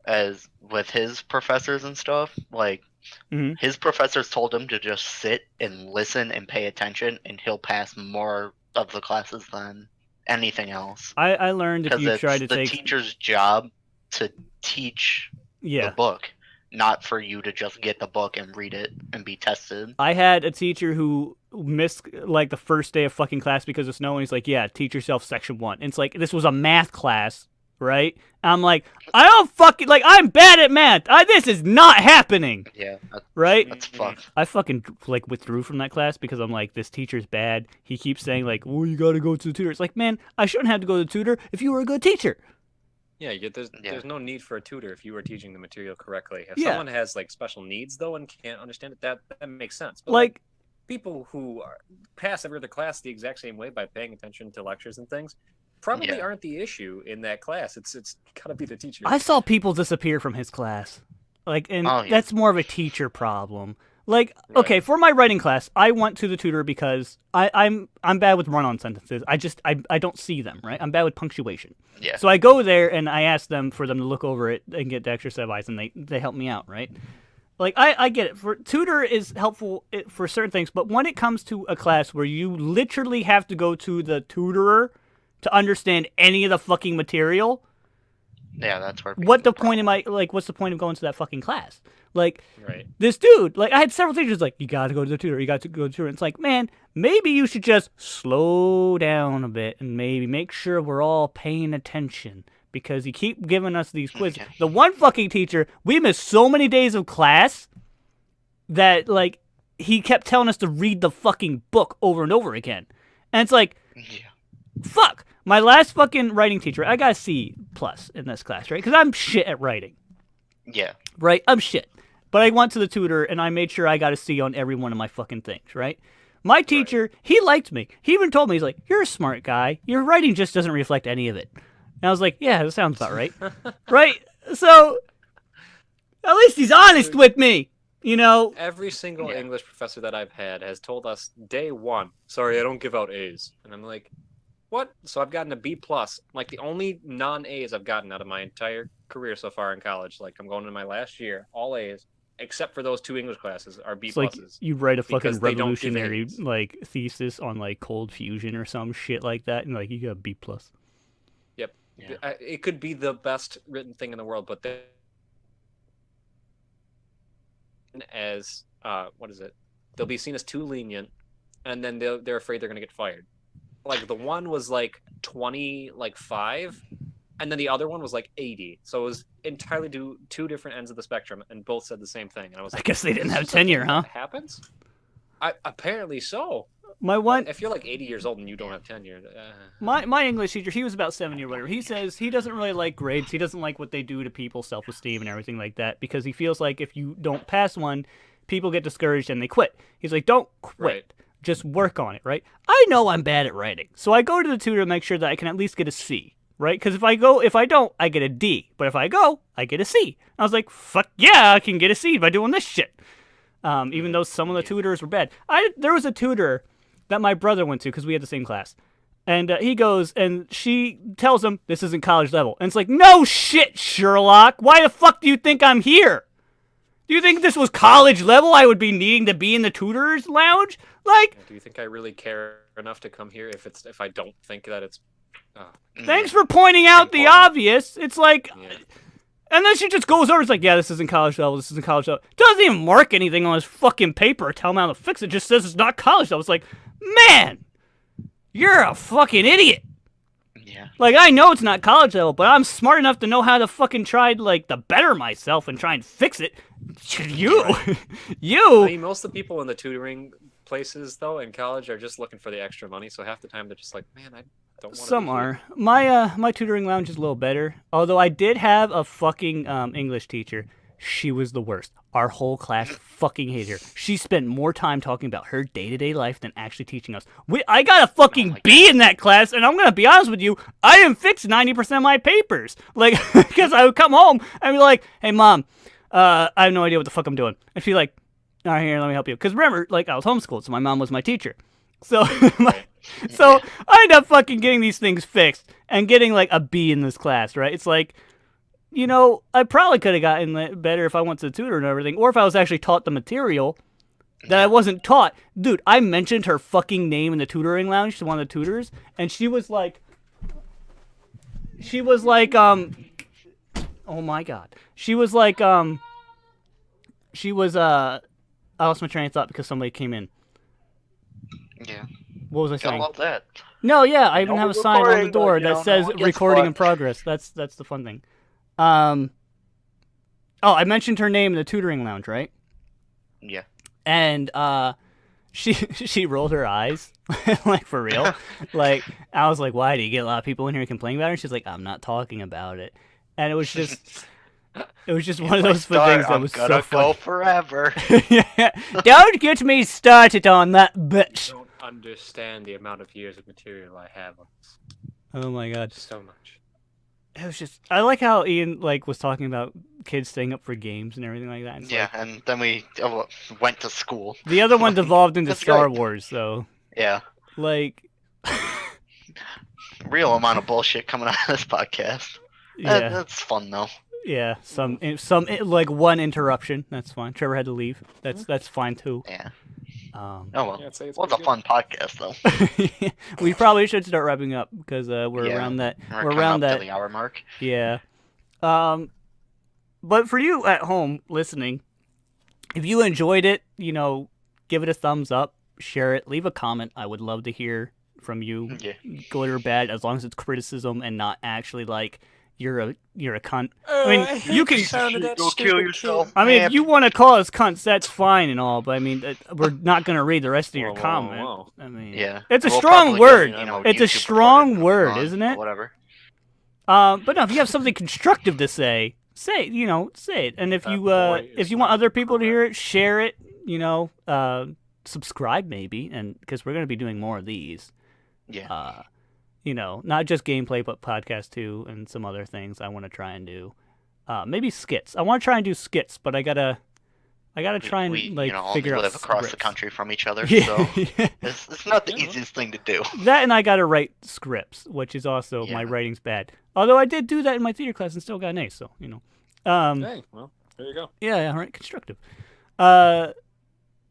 as with his professors and stuff, like Mhm. his professors told him to just sit and listen and pay attention, and he'll pass more of the classes than anything else. I learned if Because you it's try to the take teacher's job to teach yeah. the book, not for you to just get the book and read it and be tested. I had a teacher who missed like the first day of fucking class because of snow, and he's like, "Yeah, teach yourself section 1." And it's like this was a math class, right? And I'm like, I don't fucking like. I'm bad at math. This is not happening, Yeah, right? that's fucked. I fucking like withdrew from that class because I'm like, this teacher's bad. He keeps saying like, "Oh, you gotta go to the tutor." It's like, man, I shouldn't have to go to the tutor if you were a good teacher. Yeah, Yeah. there's no need for a tutor if you were teaching the material correctly. If Yeah. someone has like special needs though and can't understand it, that makes sense. But Like, people who pass every other class the exact same way by paying attention to lectures and things probably Yeah. aren't the issue in that class. It's gotta be the teacher. I saw people disappear from his class. Like, and Oh, yeah. that's more of a teacher problem. Like, Right. okay, for my writing class, I went to the tutor because I'm bad with run-on sentences. I don't see them, right? I'm bad with punctuation. Yeah. So I go there and I ask them for them to look over it and get the extra set of eyes, and they help me out, right? Like, I get it. For tutor is helpful for certain things, but when it comes to a class where you literally have to go to the tutorer to understand any of the fucking material, Yeah, that's where. it what the becomes a point am I like? What's the point of going to that fucking class? Like Right. this dude, like I had several teachers like, you got to go to the tutor, you got to go to the tutor. And it's like, man, maybe you should just slow down a bit and maybe make sure we're all paying attention because you keep giving us these quizzes. Okay. The one fucking teacher, we missed so many days of class that like he kept telling us to read the fucking book over and over again, and it's like, Yeah. fuck. My last fucking writing teacher, I got a C plus in this class, right? Because I'm shit at writing, Yeah. right? I'm shit. But I went to the tutor, and I made sure I got a C on every one of my fucking things, right? My teacher, he liked me. He even told me, he's like, you're a smart guy. Your writing just doesn't reflect any of it. And I was like, yeah, that sounds about right. Right? So, at least he's honest with me, you know? Every single English professor that I've had has told us day one, sorry, I don't give out A's. And I'm like, what? So I've gotten a B+. Like, the only non-A's I've gotten out of my entire career so far in college, like, I'm going into my last year, all A's, except for those 2 English classes, are B+. It's like you write a fucking because they don't give revolutionary, A's. like, thesis on, like, cold fusion or some shit like that, and, like, you got a B+. Yep. Yeah. It could be the best written thing in the world, but as what is it? They'll be seen as too lenient, and then they're afraid they're gonna get fired. Like the one was like 25, and then the other one was like 80. So it was entirely two different ends of the spectrum, and both said the same thing. And I was I like, guess they didn't have "Is this a tenure, thing huh? that happens? Apparently so. My one, If you're like 80 years old and you don't have tenure, my English teacher, he was about 70 or whatever. He says he doesn't really like grades. He doesn't like what they do to people's self-esteem and everything like that because he feels like if you don't pass one, people get discouraged and they quit. He's like, don't quit. Right. Just work on it, right? I know I'm bad at writing, so I go to the tutor to make sure that I can at least get a C, right? Because if I don't, I get a D. But if I go, I get a C. I was like, fuck yeah, I can get a C by doing this shit. Even though some of the tutors were bad. There was a tutor that my brother went to because we had the same class. And he goes, and she tells him, this isn't college level. And it's like, no shit, Sherlock. Why the fuck do you think I'm here? Do you think this was college level? I would be needing to be in the tutor's lounge? Like, do you think I really care enough to come here if I don't think that it's? Thanks for pointing out the Important. obvious. It's like, Yeah. and then she just goes over. It's like, yeah, this isn't college level. This isn't college level. Doesn't even mark anything on his fucking paper or tell him how to fix it. Just says it's not college level. It's like, man, you're a fucking idiot. Yeah. Like, I know it's not college level, but I'm smart enough to know how to fucking try, like, to better myself and try and fix it. You, I you. mean, most of the people in the tutoring places, though, in college are just looking for the extra money. So half the time they're just like, man, I don't want to. Some are. My tutoring lounge is a little better. Although I did have a fucking English teacher. She was the worst. Our whole class fucking hated her. She spent more time talking about her day-to-day life than actually teaching us. I got a fucking B in that class, and I'm gonna be honest with you, I didn't fix 90% of my papers. Like, because I would come home and be like, hey, Mom, I have no idea what the fuck I'm doing. And she'd be like, all right, here, let me help you. Because remember, like, I was homeschooled, so my mom was my teacher. So, so I ended up fucking getting these things fixed and getting, like, a B in this class, right? It's like, you know, I probably could have gotten better if I went to the tutor and everything, or if I was actually taught the material that I wasn't taught. Dude, I mentioned her fucking name in the tutoring lounge to one of the tutors, and she was like, oh my god. I lost my train of thought because somebody came in. Yeah. What was I I saying? love that. No, yeah, I even have a sign on the recording, door but, you that know, says no one gets recording in fucked. progress. That's the fun thing. I mentioned her name in the tutoring lounge, right? Yeah. And she rolled her eyes, like for real. Like I was like, why do you get a lot of people in here complaining about her? And she's like, I'm not talking about it. And it was just one of those things that was so gonna go funny. forever. Yeah. Don't get me started on that bitch. Don't understand the amount of years of material I have on this. Oh my god. So much. It was just I like how Ian like was talking about kids staying up for games and everything like that. It's Yeah, like, and then we went to school. the other one devolved into That's Star right. Wars, so Yeah. like Real amount of bullshit coming out of this podcast. yeah. That's fun though. Yeah, some like one interruption. That's fine. Trevor had to leave. That's fine too. Yeah. Um, Oh well. Yeah, I'd say it's Well, it's a pretty fun podcast though. we probably should start wrapping up because we're Yeah. around that. We're We're coming around up that. to the hour mark. Yeah. But for you at home listening, if you enjoyed it, you know, give it a thumbs up, share it, leave a comment. I would love to hear from you, Yeah. good or bad, as long as it's criticism and not actually like you're a cunt. I mean, you can. Go kill yourself. I mean, man. if you want to call us cunts, that's fine and all, but I mean, we're not going to read the rest of your Whoa, whoa, comment. whoa. I mean, Yeah. it's a We'll strong probably word. get, you know, It's a YouTube strong recorded word, on, isn't it? Whatever. But no, if you have something constructive to say, say it. And if That you boy if is you want not other people to hear it, share it. Subscribe maybe, and because we're gonna be doing more of these. Yeah. Not just gameplay, but podcast too, and some other things I want to try and do. Maybe skits. I want to try and do skits, but I gotta try and we like figure only out live across the scripts. country from each other, Yeah, so yeah. it's not the Yeah. easiest thing to do. That, and I gotta write scripts, which is also my Yeah. writing's bad. Although I did do that in my theater class and still got an A, so Hey, well, there you go. Yeah, all right, constructive.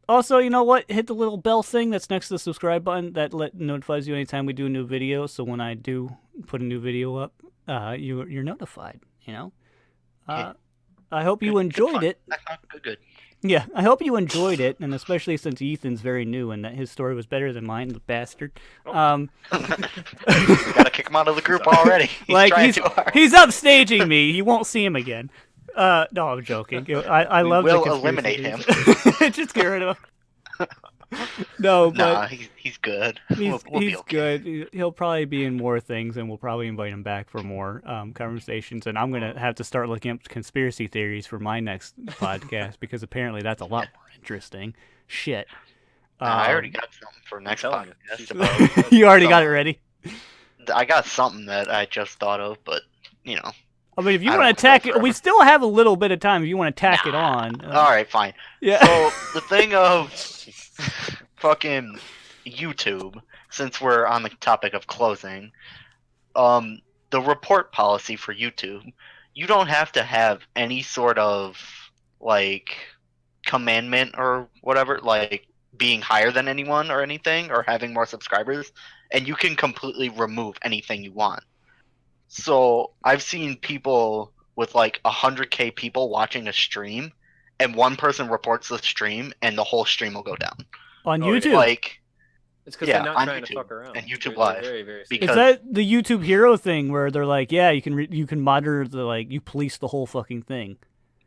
Also, you know what? Hit the little bell thing that's next to the subscribe button that notifies you anytime we do a new video. So when I do put a new video up, you're notified. Yeah. I hope you Good enjoyed fun. it. Good. Yeah, I hope you enjoyed it, and especially since Ethan's very new and that his story was better than mine, the bastard. Gotta kick him out of the group already. He's trying too hard. he's upstaging me. You won't see him again. No, I'm joking. I We love will the conspiracy eliminate theories. Just get rid of him. No, but Nah, he's good. he's We'll be he's okay. good. He'll probably be in more things, and we'll probably invite him back for more conversations. And I'm gonna have to start looking up conspiracy theories for my next podcast because apparently that's a lot more interesting. Shit. Nah, I already got something for next telling you, podcast. she's about You already got it ready. I got something that I just thought of, but I mean, if you I want don't to tack know it, we forever. still have a little bit of time. If you want to tack it on, all right, fine. yeah. So the thing of fucking YouTube, since we're on the topic of closing, the report policy for YouTube, you don't have to have any sort of like commandment or whatever, like being higher than anyone or anything, or having more subscribers, and you can completely remove anything you want. So I've seen people with like 100K people watching a stream, and one person reports the stream, and the whole stream will go down. On Oh, yeah. YouTube. Like, It's because Yeah, they're not on trying to YouTube fuck around. and YouTube They're Live, very, very because- Is that the YouTube Hero thing where they're like, yeah, you can monitor you police the whole fucking thing?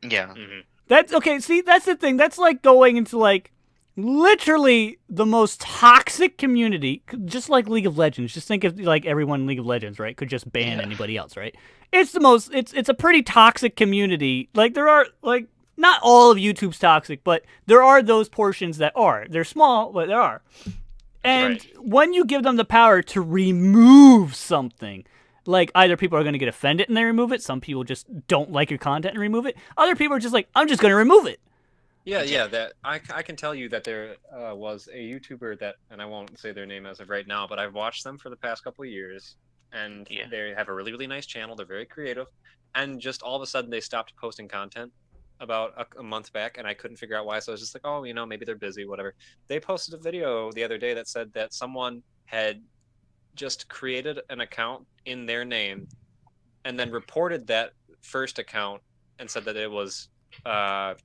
yeah, hmm That's okay. See, that's the thing. That's like going into like literally the most toxic community, just like League of Legends. Just think of like everyone in League of Legends, right? Could just ban anybody else, right? It's the most. It's a pretty toxic community. Like there are like not all of YouTube's toxic, but there are those portions that are. They're small, but there are. And Right. when you give them the power to remove something, like either people are going to get offended and they remove it, some people just don't like your content and remove it. Other people are just like, I'm just going to remove it. Yeah. That I can tell you that there was a YouTuber that, and I won't say their name as of right now, but I've watched them for the past couple of years, and Yeah. they have a really, really nice channel. They're very creative, and just all of a sudden they stopped posting content about a month back, and I couldn't figure out why. So I was just like, oh, maybe they're busy, whatever. They posted a video the other day that said that someone had just created an account in their name, and then reported that first account and said that it was said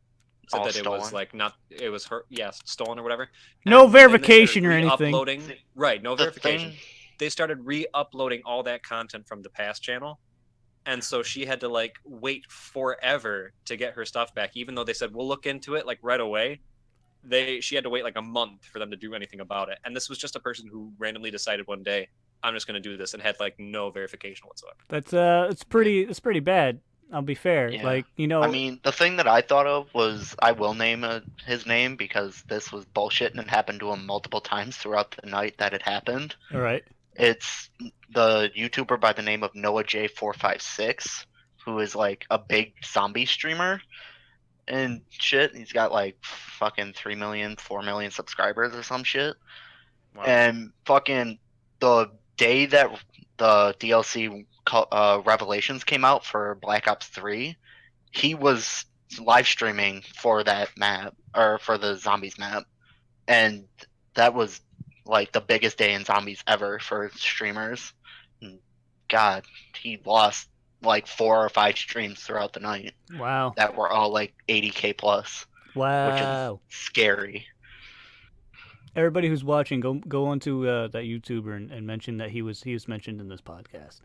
All that it was stolen. like not it was her stolen or whatever. No And then they started verification or anything. re-uploading- right, no The verification. thing- They started re-uploading all that content from the past channel, and so she had to like wait forever to get her stuff back, even though they said we'll look into it like right away. She had to wait like a month for them to do anything about it, and this was just a person who randomly decided one day, I'm just going to do this, and had like no verification whatsoever. That's it's pretty bad. I'll be fair. Yeah. Like, I mean, the thing that I thought of was, I will name his name because this was bullshit and it happened to him multiple times throughout the night that it happened. all right. It's the YouTuber by the name of Noah J456, who is like a big zombie streamer and shit. He's got like fucking 3 million, 4 million subscribers or some shit. Wow. And fucking the day that the DLC Revelations came out for Black Ops 3, he was live streaming for that map, or for the zombies map, and that was like the biggest day in zombies ever for streamers. And God, he lost like 4 or 5 streams throughout the night Wow. that were all like 80K plus. Wow. Scary. Everybody who's watching, go onto that YouTuber and mention that he was mentioned in this podcast.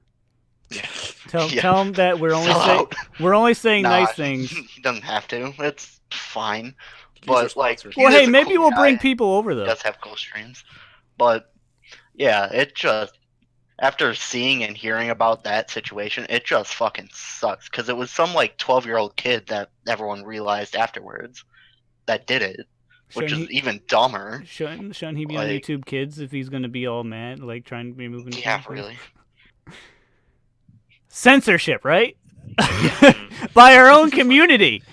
Tell Yeah. him that we're only Sell out. saying Nah, nice things. He doesn't have to. It's fine. Use their But like, sponsors. he Well, is hey, a maybe cool we'll bring guy. people over He though. does have cool streams, but yeah, it just after seeing and hearing about that situation, it just fucking sucks because it was some like 12-year-old kid that everyone realized afterwards that did it, which Shouldn't is he, even dumber. shouldn't he be on Like- YouTube Kids if he's gonna be all mad, like trying to be moving? Yeah, really. Censorship, right? By our own community.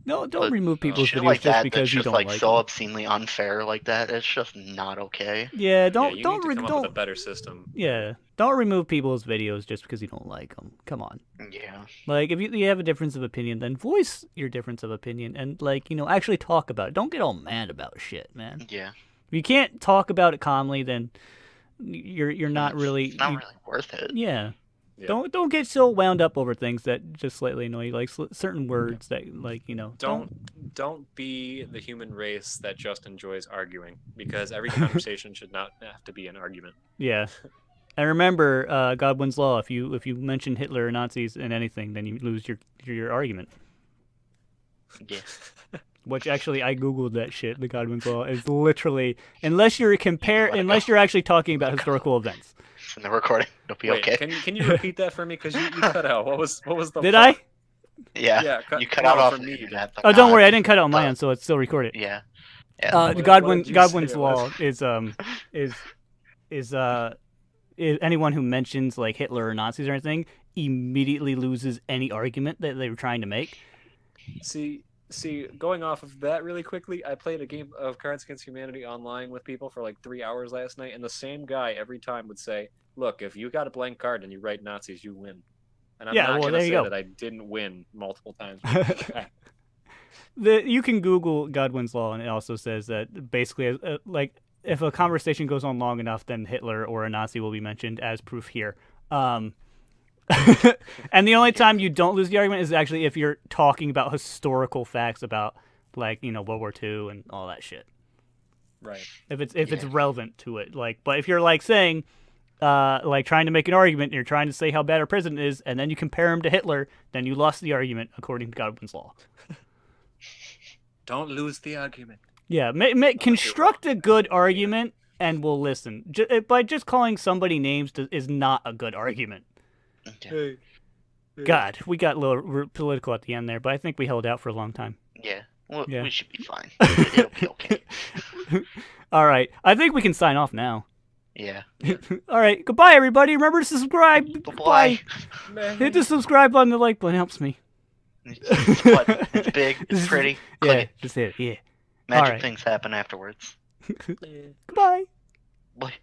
No, don't But remove people's Shit videos like just that, because that's you just don't like like so them. obscenely unfair like that. It's just not okay. Yeah, Yeah, don't you don't need re- to come up with a don't better system. yeah, don't remove people's videos just because you don't like them. Come on. Yeah. Like, if you have a difference of opinion, then voice your difference of opinion and, like, actually talk about it. Don't get all mad about shit, man. Yeah. If you can't talk about it calmly, then you're not really. It's not really worth it. Yeah. Yeah. Don't get so wound up over things that just slightly annoy you, like certain words that, like, Don't be the human race that just enjoys arguing, because every conversation should not have to be an argument. Yeah. And remember, Godwin's law. If you mention Hitler or Nazis in anything, then you lose your argument. Yeah. Which actually, I googled that shit. The Godwin's law is literally unless you're actually talking about historical events. It's in the recording. It'll be Wait, okay. can you repeat that for me? Because you cut out. What was the? Did I? Yeah. Yeah, You cut no, out off for the me, internet, but Oh, don't not- worry, I didn't cut out my end, so it's still recorded. Yeah. Yeah. What did you Godwin's say it law was? is anyone who mentions like Hitler or Nazis or anything immediately loses any argument that they were trying to make. See, going off of that really quickly, I played a game of Cards Against Humanity online with people for like 3 hours last night, and the same guy every time would say, "Look, if you got a blank card and you write Nazis, you win." And I'm Yeah, not well, gonna there say you go. that I didn't win multiple times. You can Google Godwin's law, and it also says that basically, like, if a conversation goes on long enough, then Hitler or a Nazi will be mentioned as proof here. And the only time you don't lose the argument is actually if you're talking about historical facts about, like, World War II and all that shit. Right. If it's relevant to it, like, but if you're like saying, like trying to make an argument, and you're trying to say how bad our president is, and then you compare him to Hitler, then you lost the argument according to Godwin's law. Don't lose the argument. Yeah, construct a good argument, and we'll listen. By just calling somebody names is not a good argument. Yeah. God, we got a little political at the end there, but I think we held out for a long time. Yeah. Well, Yeah. we should be fine. It'll be okay. All right, I think we can sign off now. Yeah. All right, goodbye, everybody. Remember to subscribe. Bye. Hit the subscribe button. The like button helps me. It's what? It's big. It's pretty. Click Yeah, it. just hit it. Yeah. Magic Alright. things happen afterwards. Goodbye. Bye.